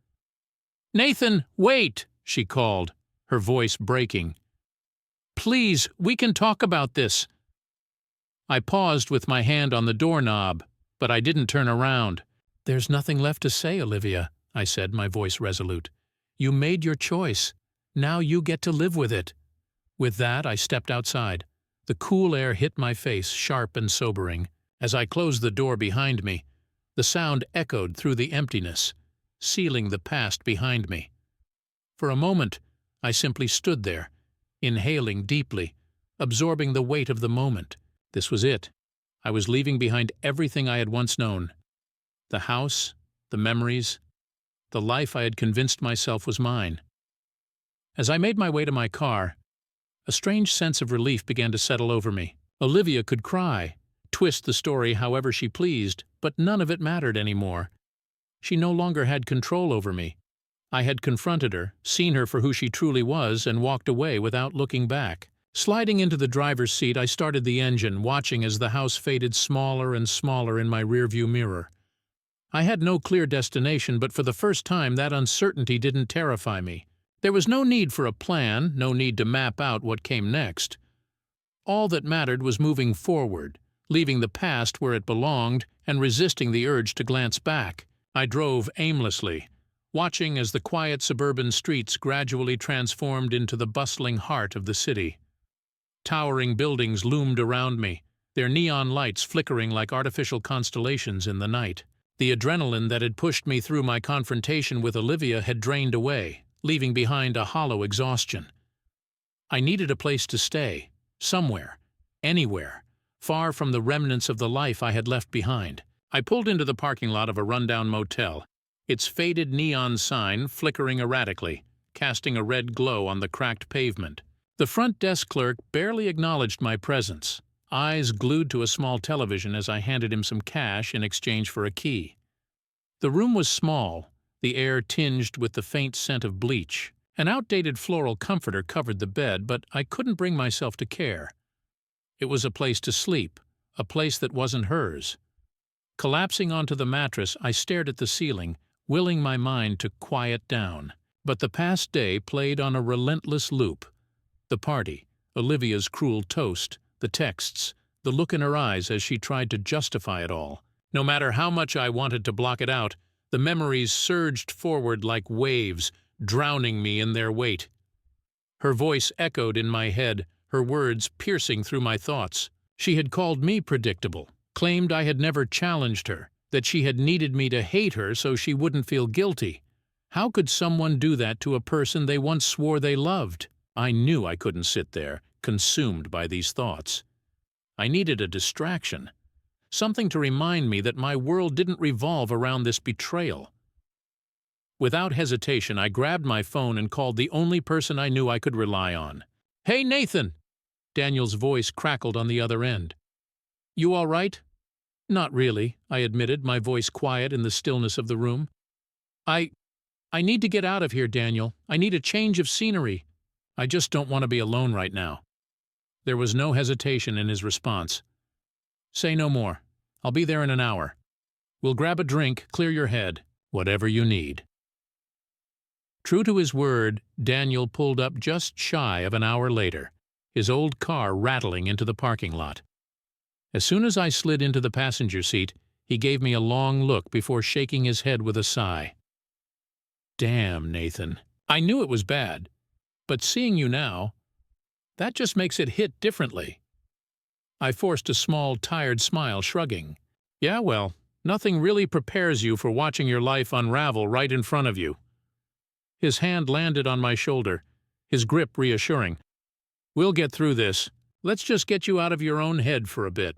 "Nathan, wait!" she called, her voice breaking. "Please, we can talk about this." I paused with my hand on the doorknob, but I didn't turn around. "There's nothing left to say, Olivia," I said, my voice resolute. "You made your choice. Now you get to live with it." With that, I stepped outside. The cool air hit my face, sharp and sobering. As I closed the door behind me, the sound echoed through the emptiness, sealing the past behind me. For a moment, I simply stood there, inhaling deeply, absorbing the weight of the moment. This was it. I was leaving behind everything I had once known. The house, the memories, the life I had convinced myself was mine. As I made my way to my car, a strange sense of relief began to settle over me. Olivia could cry, twist the story however she pleased, but none of it mattered anymore. She no longer had control over me. I had confronted her, seen her for who she truly was, and walked away without looking back. Sliding into the driver's seat, I started the engine, watching as the house faded smaller and smaller in my rearview mirror. I had no clear destination, but for the first time that uncertainty didn't terrify me. There was no need for a plan, no need to map out what came next. All that mattered was moving forward, leaving the past where it belonged, and resisting the urge to glance back. I drove aimlessly, watching as the quiet suburban streets gradually transformed into the bustling heart of the city. Towering buildings loomed around me, their neon lights flickering like artificial constellations in the night. The adrenaline that had pushed me through my confrontation with Olivia had drained away, leaving behind a hollow exhaustion. I needed a place to stay, somewhere, anywhere, far from the remnants of the life I had left behind. I pulled into the parking lot of a rundown motel, its faded neon sign flickering erratically, casting a red glow on the cracked pavement. The front desk clerk barely acknowledged my presence, eyes glued to a small television as I handed him some cash in exchange for a key. The room was small, the air tinged with the faint scent of bleach. An outdated floral comforter covered the bed, but I couldn't bring myself to care. It was a place to sleep, a place that wasn't hers. Collapsing onto the mattress, I stared at the ceiling, willing my mind to quiet down. But the past day played on a relentless loop. The party, Olivia's cruel toast, the texts, the look in her eyes as she tried to justify it all. No matter how much I wanted to block it out, the memories surged forward like waves, drowning me in their weight. Her voice echoed in my head, her words piercing through my thoughts. She had called me predictable, claimed I had never challenged her, that she had needed me to hate her so she wouldn't feel guilty. How could someone do that to a person they once swore they loved? I knew I couldn't sit there, consumed by these thoughts. I needed a distraction, something to remind me that my world didn't revolve around this betrayal. Without hesitation, I grabbed my phone and called the only person I knew I could rely on. "Hey, Nathan!" Daniel's voice crackled on the other end. "You all right?" "Not really," I admitted, my voice quiet in the stillness of the room. I need to get out of here, Daniel. I need a change of scenery. I just don't want to be alone right now." There was no hesitation in his response. "Say no more. I'll be there in an hour. We'll grab a drink, clear your head, whatever you need." True to his word, Daniel pulled up just shy of an hour later, his old car rattling into the parking lot. As soon as I slid into the passenger seat, he gave me a long look before shaking his head with a sigh. "Damn, Nathan. I knew it was bad. But seeing you now, that just makes it hit differently." I forced a small, tired smile, shrugging. "Yeah, well, nothing really prepares you for watching your life unravel right in front of you." His hand landed on my shoulder, his grip reassuring. "We'll get through this. Let's just get you out of your own head for a bit."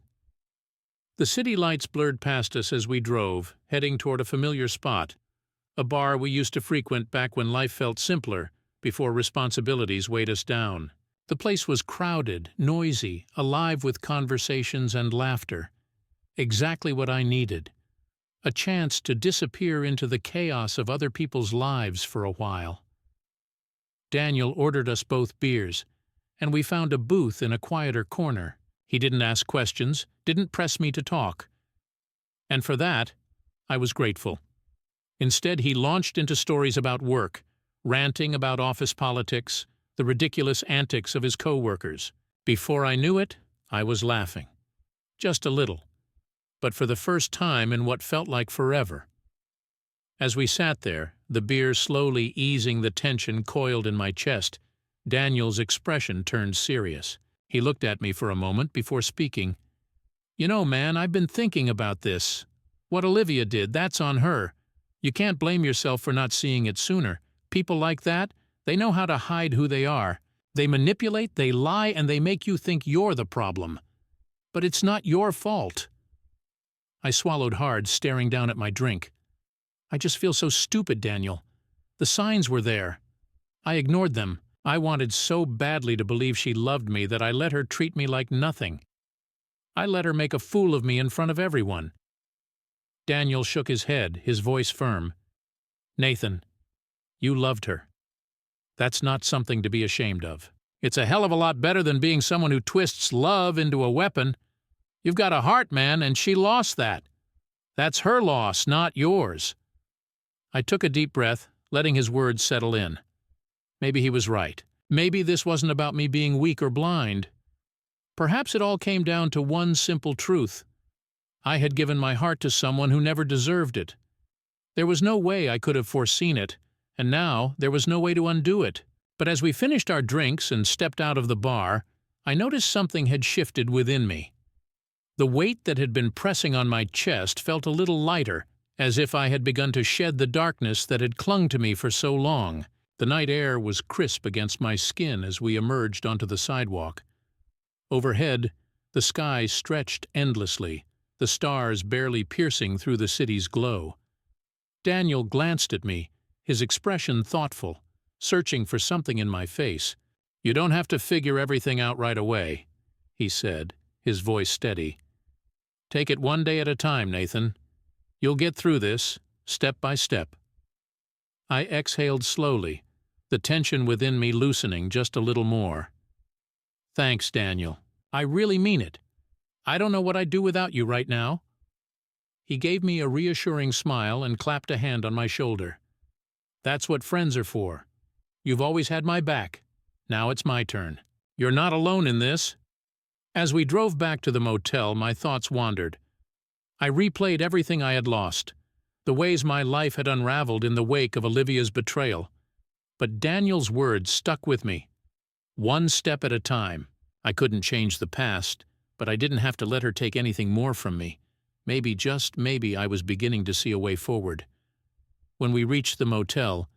The city lights blurred past us as we drove, heading toward a familiar spot, a bar we used to frequent back when life felt simpler, before responsibilities weighed us down. The place was crowded, noisy, alive with conversations and laughter. Exactly what I needed. a chance to disappear into the chaos of other people's lives for a while. Daniel ordered us both beers, and we found a booth in a quieter corner. He didn't ask questions, didn't press me to talk. And for that, I was grateful. Instead, he launched into stories about work, ranting about office politics, the ridiculous antics of his co-workers. Before I knew it, I was laughing. Just a little, but for the first time in what felt like forever. As we sat there, the beer slowly easing the tension coiled in my chest, Daniel's expression turned serious. He looked at me for a moment before speaking. "You know, man, I've been thinking about this. What Olivia did, that's on her. You can't blame yourself for not seeing it sooner. People like that, they know how to hide who they are. They manipulate, they lie, and they make you think you're the problem. But it's not your fault." I swallowed hard, staring down at my drink. "I just feel so stupid, Daniel. The signs were there. I ignored them. I wanted so badly to believe she loved me that I let her treat me like nothing. I let her make a fool of me in front of everyone." Daniel shook his head, his voice firm. "Nathan, you loved her. That's not something to be ashamed of. It's a hell of a lot better than being someone who twists love into a weapon. You've got a heart, man, and she lost that. That's her loss, not yours." I took a deep breath, letting his words settle in. Maybe he was right. Maybe this wasn't about me being weak or blind. Perhaps it all came down to one simple truth. I had given my heart to someone who never deserved it. There was no way I could have foreseen it, and now there was no way to undo it. But as we finished our drinks and stepped out of the bar, I noticed something had shifted within me. The weight that had been pressing on my chest felt a little lighter, as if I had begun to shed the darkness that had clung to me for so long. The night air was crisp against my skin as we emerged onto the sidewalk. Overhead, the sky stretched endlessly, the stars barely piercing through the city's glow. Daniel glanced at me, his expression thoughtful, searching for something in my face. "You don't have to figure everything out right away," he said, his voice steady. "Take it one day at a time, Nathan. You'll get through this, step by step." I exhaled slowly, the tension within me loosening just a little more. "Thanks, Daniel. I really mean it. I don't know what I'd do without you right now." He gave me a reassuring smile and clapped a hand on my shoulder. "That's what friends are for. You've always had my back. Now it's my turn. You're not alone in this." As we drove back to the motel, my thoughts wandered. I replayed everything I had lost, the ways my life had unraveled in the wake of Olivia's betrayal. But Daniel's words stuck with me. One step at a time. I couldn't change the past, but I didn't have to let her take anything more from me. Maybe, just maybe, I was beginning to see a way forward. When we reached the motel,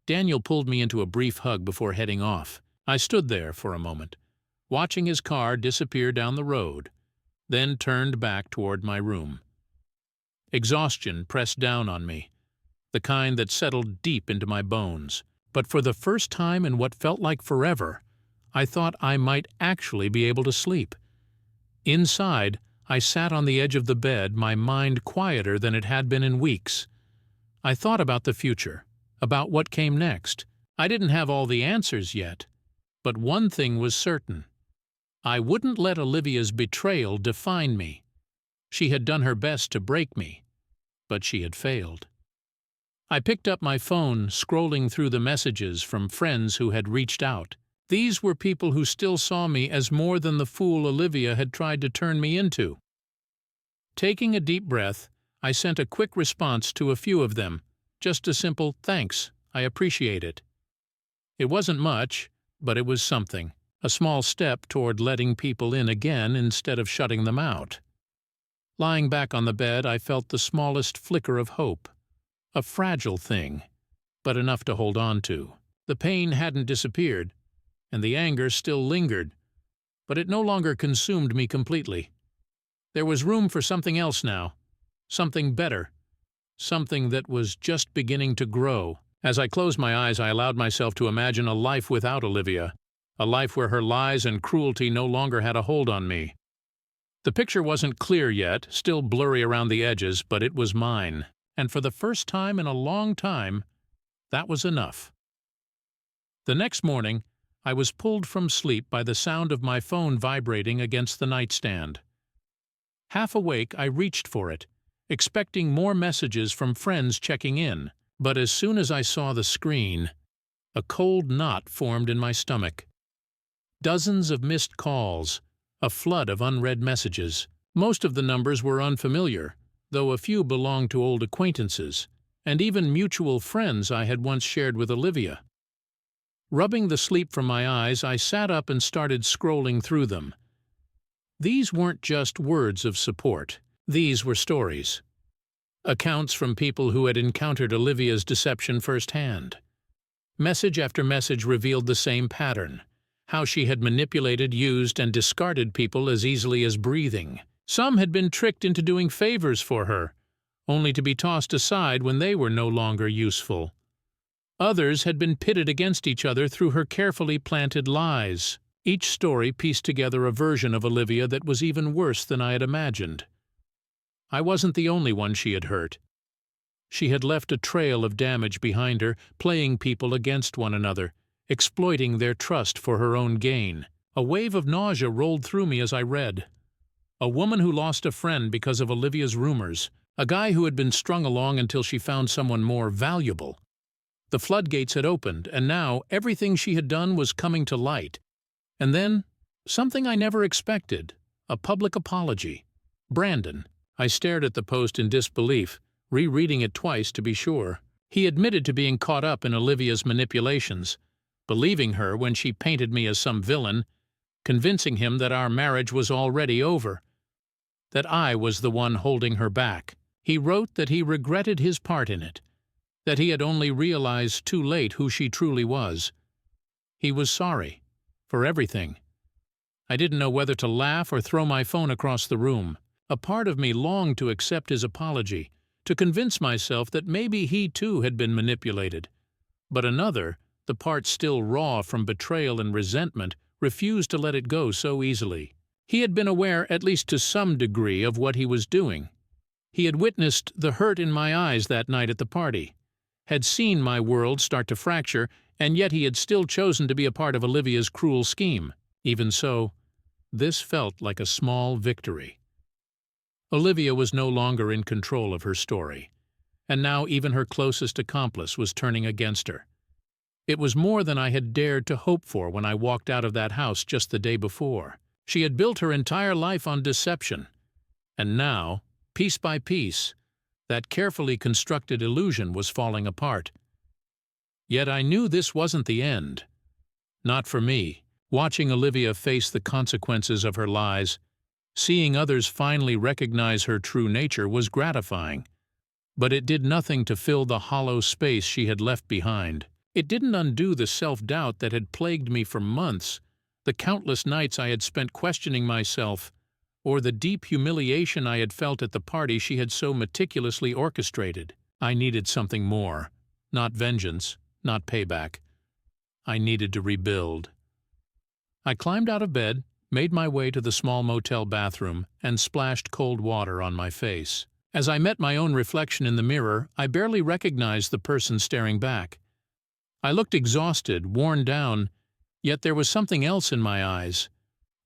Daniel pulled me into a brief hug before heading off. I stood there for a moment, watching his car disappear down the road, then turned back toward my room. Exhaustion pressed down on me, the kind that settled deep into my bones. But for the first time in what felt like forever, I thought I might actually be able to sleep. Inside, I sat on the edge of the bed, my mind quieter than it had been in weeks. I thought about the future, about what came next. I didn't have all the answers yet, but one thing was certain. I wouldn't let Olivia's betrayal define me. She had done her best to break me, but she had failed. I picked up my phone, scrolling through the messages from friends who had reached out. These were people who still saw me as more than the fool Olivia had tried to turn me into. Taking a deep breath, I sent a quick response to a few of them, just a simple "thanks, I appreciate it." It wasn't much, but it was something, a small step toward letting people in again instead of shutting them out. Lying back on the bed, I felt the smallest flicker of hope. A fragile thing, but enough to hold on to. The pain hadn't disappeared, and the anger still lingered, but it no longer consumed me completely. There was room for something else now, something better, something that was just beginning to grow. As I closed my eyes, I allowed myself to imagine a life without Olivia, a life where her lies and cruelty no longer had a hold on me. The picture wasn't clear yet, still blurry around the edges, but it was mine. And for the first time in a long time, that was enough. The next morning, I was pulled from sleep by the sound of my phone vibrating against the nightstand. Half awake, I reached for it, expecting more messages from friends checking in. But as soon as I saw the screen, a cold knot formed in my stomach. Dozens of missed calls, a flood of unread messages. Most of the numbers were unfamiliar, though a few belonged to old acquaintances, and even mutual friends I had once shared with Olivia. Rubbing the sleep from my eyes, I sat up and started scrolling through them. These weren't just words of support. These were stories. Accounts from people who had encountered Olivia's deception firsthand. Message after message revealed the same pattern: how she had manipulated, used, and discarded people as easily as breathing. Some had been tricked into doing favors for her, only to be tossed aside when they were no longer useful. Others had been pitted against each other through her carefully planted lies. Each story pieced together a version of Olivia that was even worse than I had imagined. I wasn't the only one she had hurt. She had left a trail of damage behind her, playing people against one another, exploiting their trust for her own gain. A wave of nausea rolled through me as I read. A woman who lost a friend because of Olivia's rumors. A guy who had been strung along until she found someone more valuable. The floodgates had opened, and now everything she had done was coming to light. And then, something I never expected, a public apology. Brandon. I stared at the post in disbelief, rereading it twice to be sure. He admitted to being caught up in Olivia's manipulations, believing her when she painted me as some villain, convincing him that our marriage was already over, that I was the one holding her back. He wrote that he regretted his part in it, that he had only realized too late who she truly was. He was sorry. For everything. I didn't know whether to laugh or throw my phone across the room. A part of me longed to accept his apology, to convince myself that maybe he too had been manipulated. But another, the part still raw from betrayal and resentment, refused to let it go so easily. He had been aware, at least to some degree, of what he was doing. He had witnessed the hurt in my eyes that night at the party, had seen my world start to fracture, and yet he had still chosen to be a part of Olivia's cruel scheme. Even so, this felt like a small victory. Olivia was no longer in control of her story, and now even her closest accomplice was turning against her. It was more than I had dared to hope for when I walked out of that house just the day before. She had built her entire life on deception, and now, piece by piece, that carefully constructed illusion was falling apart. Yet I knew this wasn't the end. Not for me. Watching Olivia face the consequences of her lies, seeing others finally recognize her true nature was gratifying. But it did nothing to fill the hollow space she had left behind. It didn't undo the self-doubt that had plagued me for months, the countless nights I had spent questioning myself, or the deep humiliation I had felt at the party she had so meticulously orchestrated. I needed something more. Not vengeance, not payback. I needed to rebuild. I climbed out of bed, made my way to the small motel bathroom, and splashed cold water on my face. As I met my own reflection in the mirror, I barely recognized the person staring back. I looked exhausted, worn down, yet there was something else in my eyes,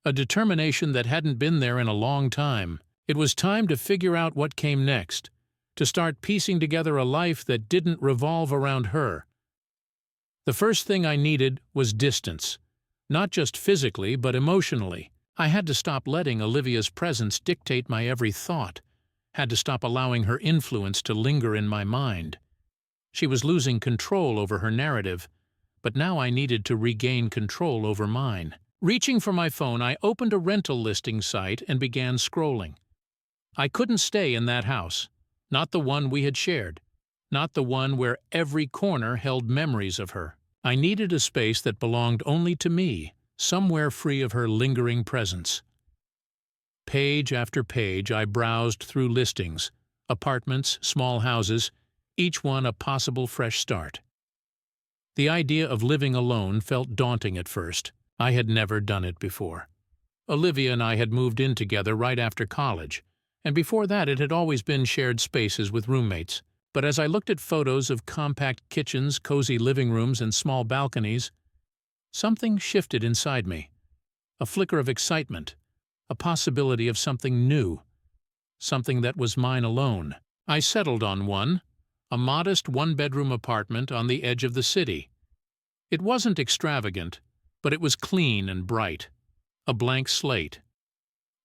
a determination that hadn't been there in a long time. It was time to figure out what came next, to start piecing together a life that didn't revolve around her. The first thing I needed was distance. Not just physically, but emotionally. I had to stop letting Olivia's presence dictate my every thought, had to stop allowing her influence to linger in my mind. She was losing control over her narrative, but now I needed to regain control over mine. Reaching for my phone, I opened a rental listing site and began scrolling. I couldn't stay in that house, not the one we had shared, not the one where every corner held memories of her. I needed a space that belonged only to me, somewhere free of her lingering presence. Page after page I browsed through listings, apartments, small houses, each one a possible fresh start. The idea of living alone felt daunting at first. I had never done it before. Olivia and I had moved in together right after college, and before that it had always been shared spaces with roommates. But as I looked at photos of compact kitchens, cozy living rooms, and small balconies, something shifted inside me. A flicker of excitement, a possibility of something new, something that was mine alone. I settled on one, a modest one-bedroom apartment on the edge of the city. It wasn't extravagant, but it was clean and bright, a blank slate.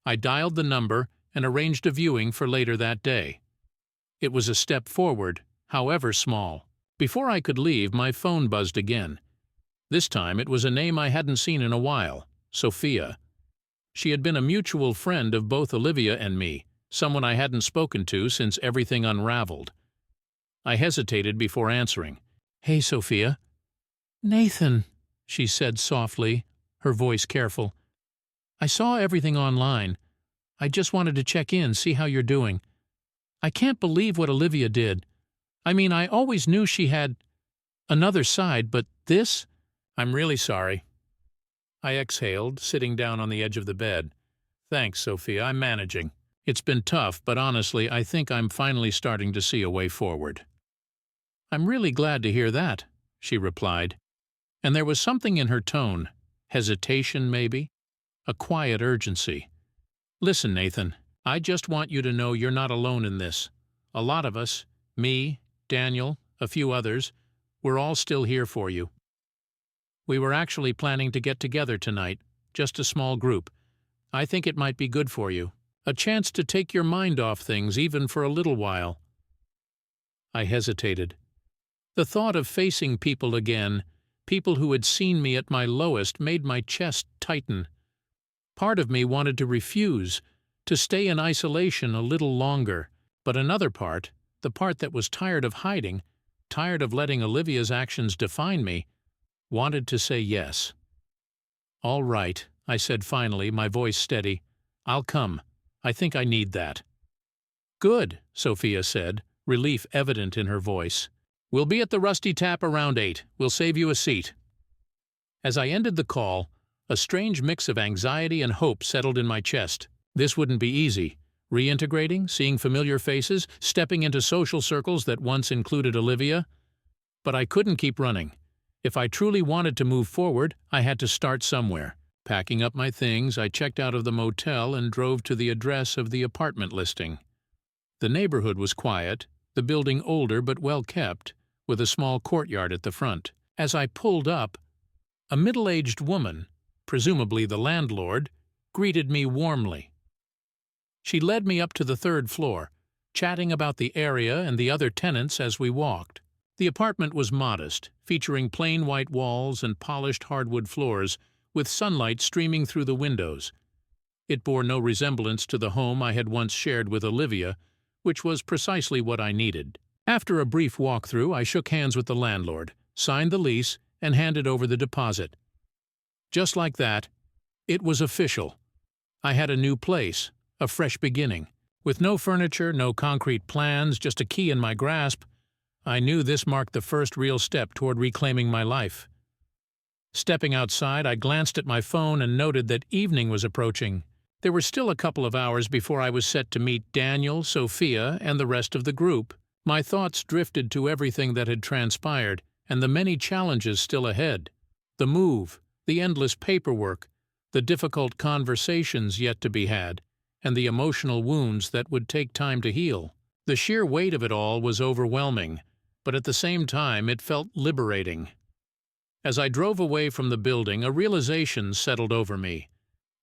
I dialed the number and arranged a viewing for later that day. It was a step forward, however small. Before I could leave, my phone buzzed again. This time it was a name I hadn't seen in a while, Sophia. She had been a mutual friend of both Olivia and me, someone I hadn't spoken to since everything unraveled. I hesitated before answering. "Hey, Sophia." "Nathan," she said softly, her voice careful. "I saw everything online. I just wanted to check in, see how you're doing. I can't believe what Olivia did. I mean, I always knew she had another side, but this? I'm really sorry." I exhaled, sitting down on the edge of the bed. "Thanks, Sophia, I'm managing. It's been tough, but honestly, I think I'm finally starting to see a way forward." "I'm really glad to hear that," she replied, and there was something in her tone, hesitation maybe, a quiet urgency. "Listen, Nathan, I just want you to know you're not alone in this. A lot of us, me, Daniel, a few others, we're all still here for you. We were actually planning to get together tonight, just a small group. I think it might be good for you. A chance to take your mind off things even for a little while." I hesitated. The thought of facing people again, people who had seen me at my lowest, made my chest tighten. Part of me wanted to refuse, to stay in isolation a little longer, but another part, the part that was tired of hiding, tired of letting Olivia's actions define me, wanted to say yes. "All right," I said finally, my voice steady. "I'll come. I think I need that." "Good," Sophia said, relief evident in her voice. "We'll be at the Rusty Tap around 8. We'll save you a seat." As I ended the call, a strange mix of anxiety and hope settled in my chest. This wouldn't be easy. Reintegrating, seeing familiar faces, stepping into social circles that once included Olivia. But I couldn't keep running. If I truly wanted to move forward, I had to start somewhere. Packing up my things, I checked out of the motel and drove to the address of the apartment listing. The neighborhood was quiet, the building older but well kept, with a small courtyard at the front. As I pulled up, a middle-aged woman, presumably the landlord, greeted me warmly. She led me up to the third floor, chatting about the area and the other tenants as we walked. The apartment was modest, featuring plain white walls and polished hardwood floors, with sunlight streaming through the windows. It bore no resemblance to the home I had once shared with Olivia, which was precisely what I needed. After a brief walkthrough, I shook hands with the landlord, signed the lease, and handed over the deposit. Just like that, it was official. I had a new place, a fresh beginning. With no furniture, no concrete plans, just a key in my grasp, I knew this marked the first real step toward reclaiming my life. Stepping outside, I glanced at my phone and noted that evening was approaching. There were still a couple of hours before I was set to meet Daniel, Sophia, and the rest of the group. My thoughts drifted to everything that had transpired and the many challenges still ahead. The move, the endless paperwork, the difficult conversations yet to be had, and the emotional wounds that would take time to heal. The sheer weight of it all was overwhelming, but at the same time it felt liberating. As I drove away from the building, a realization settled over me.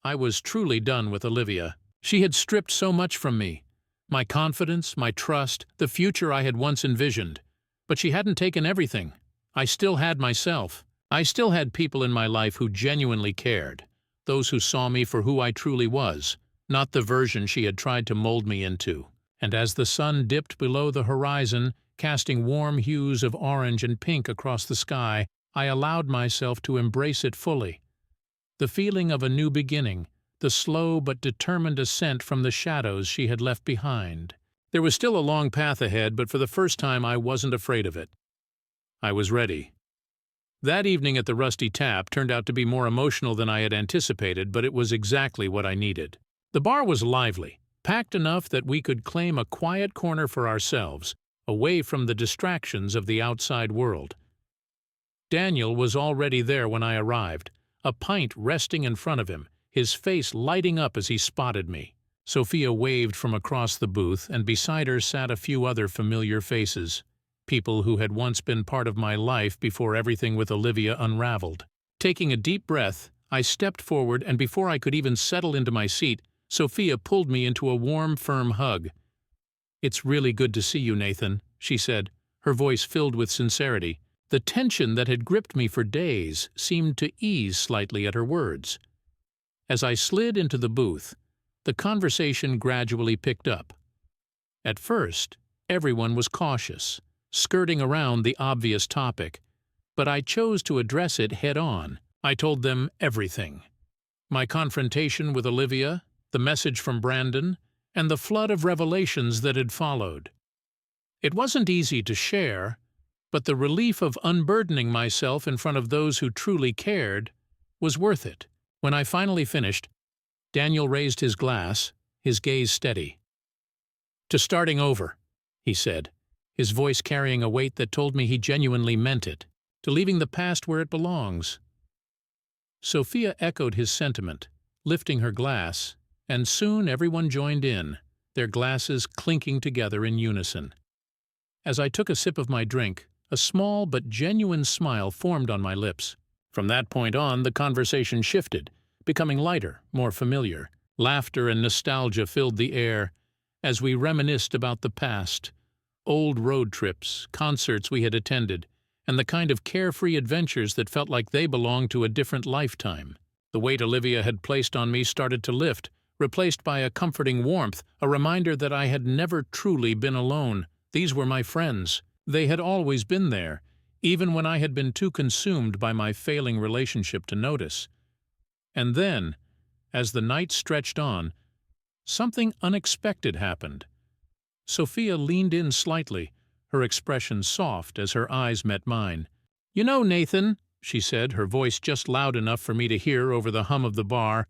I was truly done with Olivia. She had stripped so much from me. My confidence, my trust, the future I had once envisioned. But she hadn't taken everything. I still had myself. I still had people in my life who genuinely cared. Those who saw me for who I truly was, not the version she had tried to mold me into. And as the sun dipped below the horizon, casting warm hues of orange and pink across the sky, I allowed myself to embrace it fully. The feeling of a new beginning, the slow but determined ascent from the shadows she had left behind. There was still a long path ahead, but for the first time I wasn't afraid of it. I was ready. That evening at the Rusty Tap turned out to be more emotional than I had anticipated, but it was exactly what I needed. The bar was lively, packed enough that we could claim a quiet corner for ourselves, away from the distractions of the outside world. Daniel was already there when I arrived, a pint resting in front of him, his face lighting up as he spotted me. Sophia waved from across the booth, and beside her sat a few other familiar faces, people who had once been part of my life before everything with Olivia unraveled. Taking a deep breath, I stepped forward, and before I could even settle into my seat, Sophia pulled me into a warm, firm hug. "It's really good to see you, Nathan," she said, her voice filled with sincerity. The tension that had gripped me for days seemed to ease slightly at her words. As I slid into the booth, the conversation gradually picked up. At first, everyone was cautious, skirting around the obvious topic, but I chose to address it head-on. I told them everything. My confrontation with Olivia, the message from Brandon, and the flood of revelations that had followed. It wasn't easy to share, but the relief of unburdening myself in front of those who truly cared was worth it. When I finally finished, Daniel raised his glass, his gaze steady. "To starting over," he said, his voice carrying a weight that told me he genuinely meant it. "To leaving the past where it belongs." Sophia echoed his sentiment, lifting her glass, and soon everyone joined in, their glasses clinking together in unison. As I took a sip of my drink, a small but genuine smile formed on my lips. From that point on, the conversation shifted, becoming lighter, more familiar. Laughter and nostalgia filled the air as we reminisced about the past, old road trips, concerts we had attended, and the kind of carefree adventures that felt like they belonged to a different lifetime. The weight Olivia had placed on me started to lift, replaced by a comforting warmth, a reminder that I had never truly been alone. These were my friends. They had always been there, even when I had been too consumed by my failing relationship to notice. And then, as the night stretched on, something unexpected happened. Sophia leaned in slightly, her expression soft as her eyes met mine. "You know, Nathan," she said, her voice just loud enough for me to hear over the hum of the bar,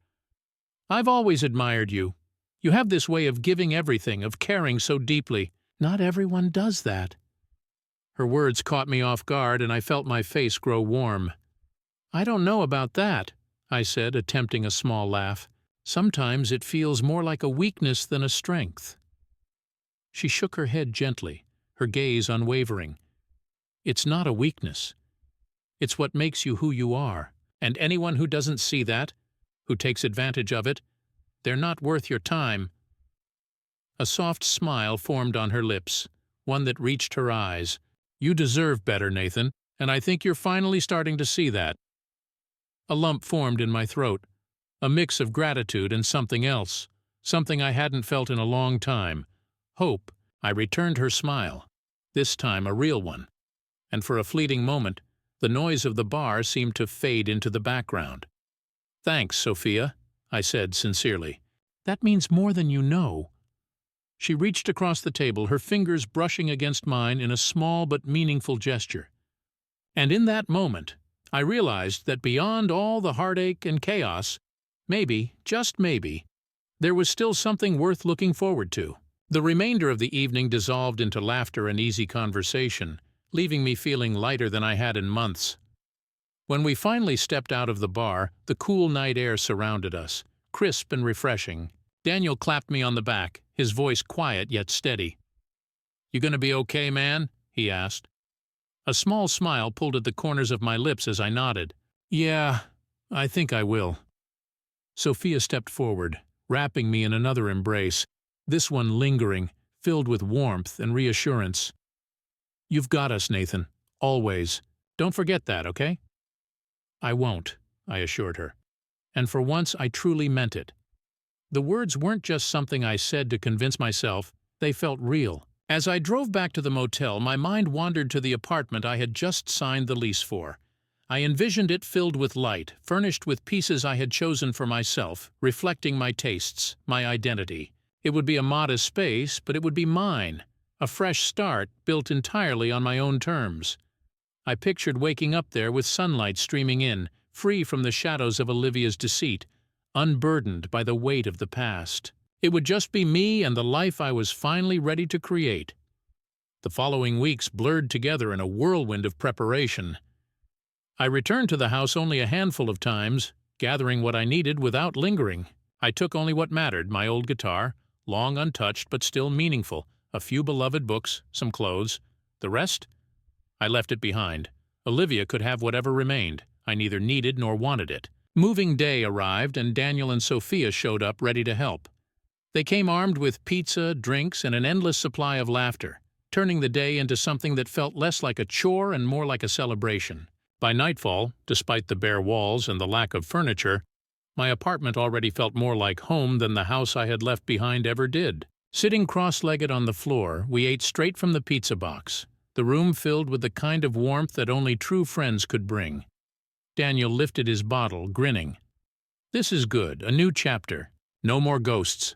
"I've always admired you. You have this way of giving everything, of caring so deeply. Not everyone does that." Her words caught me off guard, and I felt my face grow warm. "I don't know about that," I said, attempting a small laugh. "Sometimes it feels more like a weakness than a strength." She shook her head gently, her gaze unwavering. "It's not a weakness. It's what makes you who you are. And anyone who doesn't see that, who takes advantage of it, they're not worth your time." A soft smile formed on her lips, one that reached her eyes. "You deserve better, Nathan, and I think you're finally starting to see that." A lump formed in my throat, a mix of gratitude and something else, something I hadn't felt in a long time. Hope. I returned her smile, this time a real one, and for a fleeting moment, the noise of the bar seemed to fade into the background. "Thanks, Sophia," I said sincerely. "That means more than you know." She reached across the table, her fingers brushing against mine in a small but meaningful gesture. And in that moment, I realized that beyond all the heartache and chaos, maybe, just maybe, there was still something worth looking forward to. The remainder of the evening dissolved into laughter and easy conversation, leaving me feeling lighter than I had in months. When we finally stepped out of the bar, the cool night air surrounded us, crisp and refreshing. Daniel clapped me on the back, his voice quiet yet steady. "You gonna be okay, man?" he asked. A small smile pulled at the corners of my lips as I nodded. "Yeah, I think I will." Sophia stepped forward, wrapping me in another embrace, this one lingering, filled with warmth and reassurance. "You've got us, Nathan. Always. Don't forget that, okay?" "I won't," I assured her. And for once I truly meant it. The words weren't just something I said to convince myself, they felt real. As I drove back to the motel, my mind wandered to the apartment I had just signed the lease for. I envisioned it filled with light, furnished with pieces I had chosen for myself, reflecting my tastes, my identity. It would be a modest space, but it would be mine, a fresh start built entirely on my own terms. I pictured waking up there with sunlight streaming in, free from the shadows of Olivia's deceit, unburdened by the weight of the past. It would just be me and the life I was finally ready to create. The following weeks blurred together in a whirlwind of preparation. I returned to the house only a handful of times, gathering what I needed without lingering. I took only what mattered: my old guitar, long untouched but still meaningful, a few beloved books, some clothes. The rest? I left it behind. Olivia could have whatever remained. I neither needed nor wanted it. Moving day arrived, and Daniel and Sophia showed up ready to help. They came armed with pizza, drinks, and an endless supply of laughter, turning the day into something that felt less like a chore and more like a celebration. By nightfall, despite the bare walls and the lack of furniture, my apartment already felt more like home than the house I had left behind ever did. Sitting cross-legged on the floor, we ate straight from the pizza box, the room filled with the kind of warmth that only true friends could bring. Daniel lifted his bottle, grinning. "This is good, a new chapter. No more ghosts."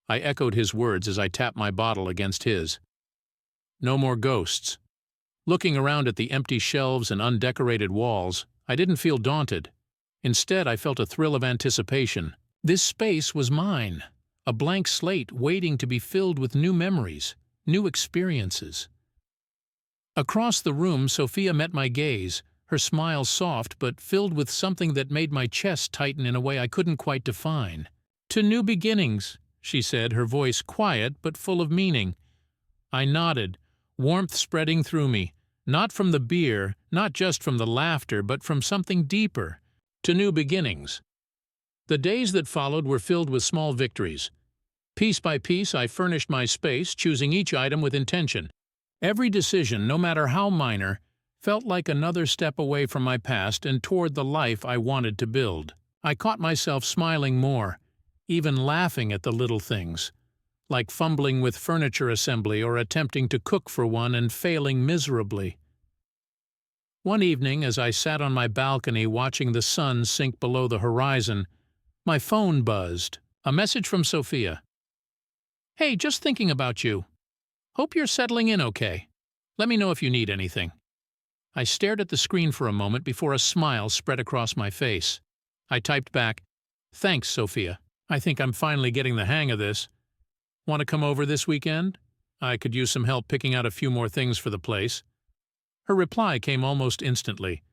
I echoed his words as I tapped my bottle against his. No more ghosts. Looking around at the empty shelves and undecorated walls, I didn't feel daunted. Instead, I felt a thrill of anticipation. This space was mine, a blank slate waiting to be filled with new memories, new experiences. Across the room, Sophia met my gaze, her smile soft but filled with something that made my chest tighten in a way I couldn't quite define. "To new beginnings," she said, her voice quiet but full of meaning. I nodded, warmth spreading through me, not from the beer, not just from the laughter, but from something deeper. To new beginnings. The days that followed were filled with small victories. Piece by piece, I furnished my space, choosing each item with intention. Every decision, no matter how minor, felt like another step away from my past and toward the life I wanted to build. I caught myself smiling more, even laughing at the little things, like fumbling with furniture assembly or attempting to cook for one and failing miserably. One evening, as I sat on my balcony watching the sun sink below the horizon, my phone buzzed. A message from Sophia. "Hey, just thinking about you. Hope you're settling in okay. Let me know if you need anything." I stared at the screen for a moment before a smile spread across my face. I typed back, "Thanks, Sophia. I think I'm finally getting the hang of this. Want to come over this weekend? I could use some help picking out a few more things for the place." Her reply came almost instantly.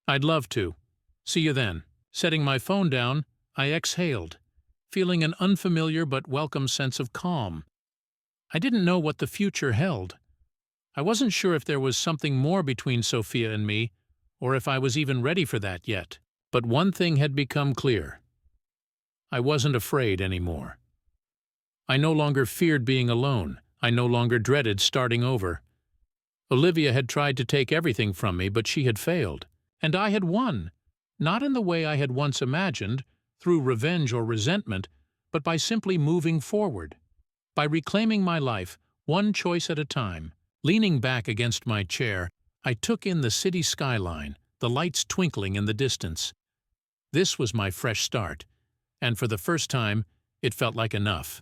"I'd love to. See you then." Setting my phone down, I exhaled, feeling an unfamiliar but welcome sense of calm. I didn't know what the future held. I wasn't sure if there was something more between Sophia and me, or if I was even ready for that yet. But one thing had become clear. I wasn't afraid anymore. I no longer feared being alone. I no longer dreaded starting over. Olivia had tried to take everything from me, but she had failed. And I had won, not in the way I had once imagined, through revenge or resentment, but by simply moving forward, by reclaiming my life, one choice at a time. Leaning back against my chair, I took in the city skyline, the lights twinkling in the distance. This was my fresh start, and for the first time, it felt like enough.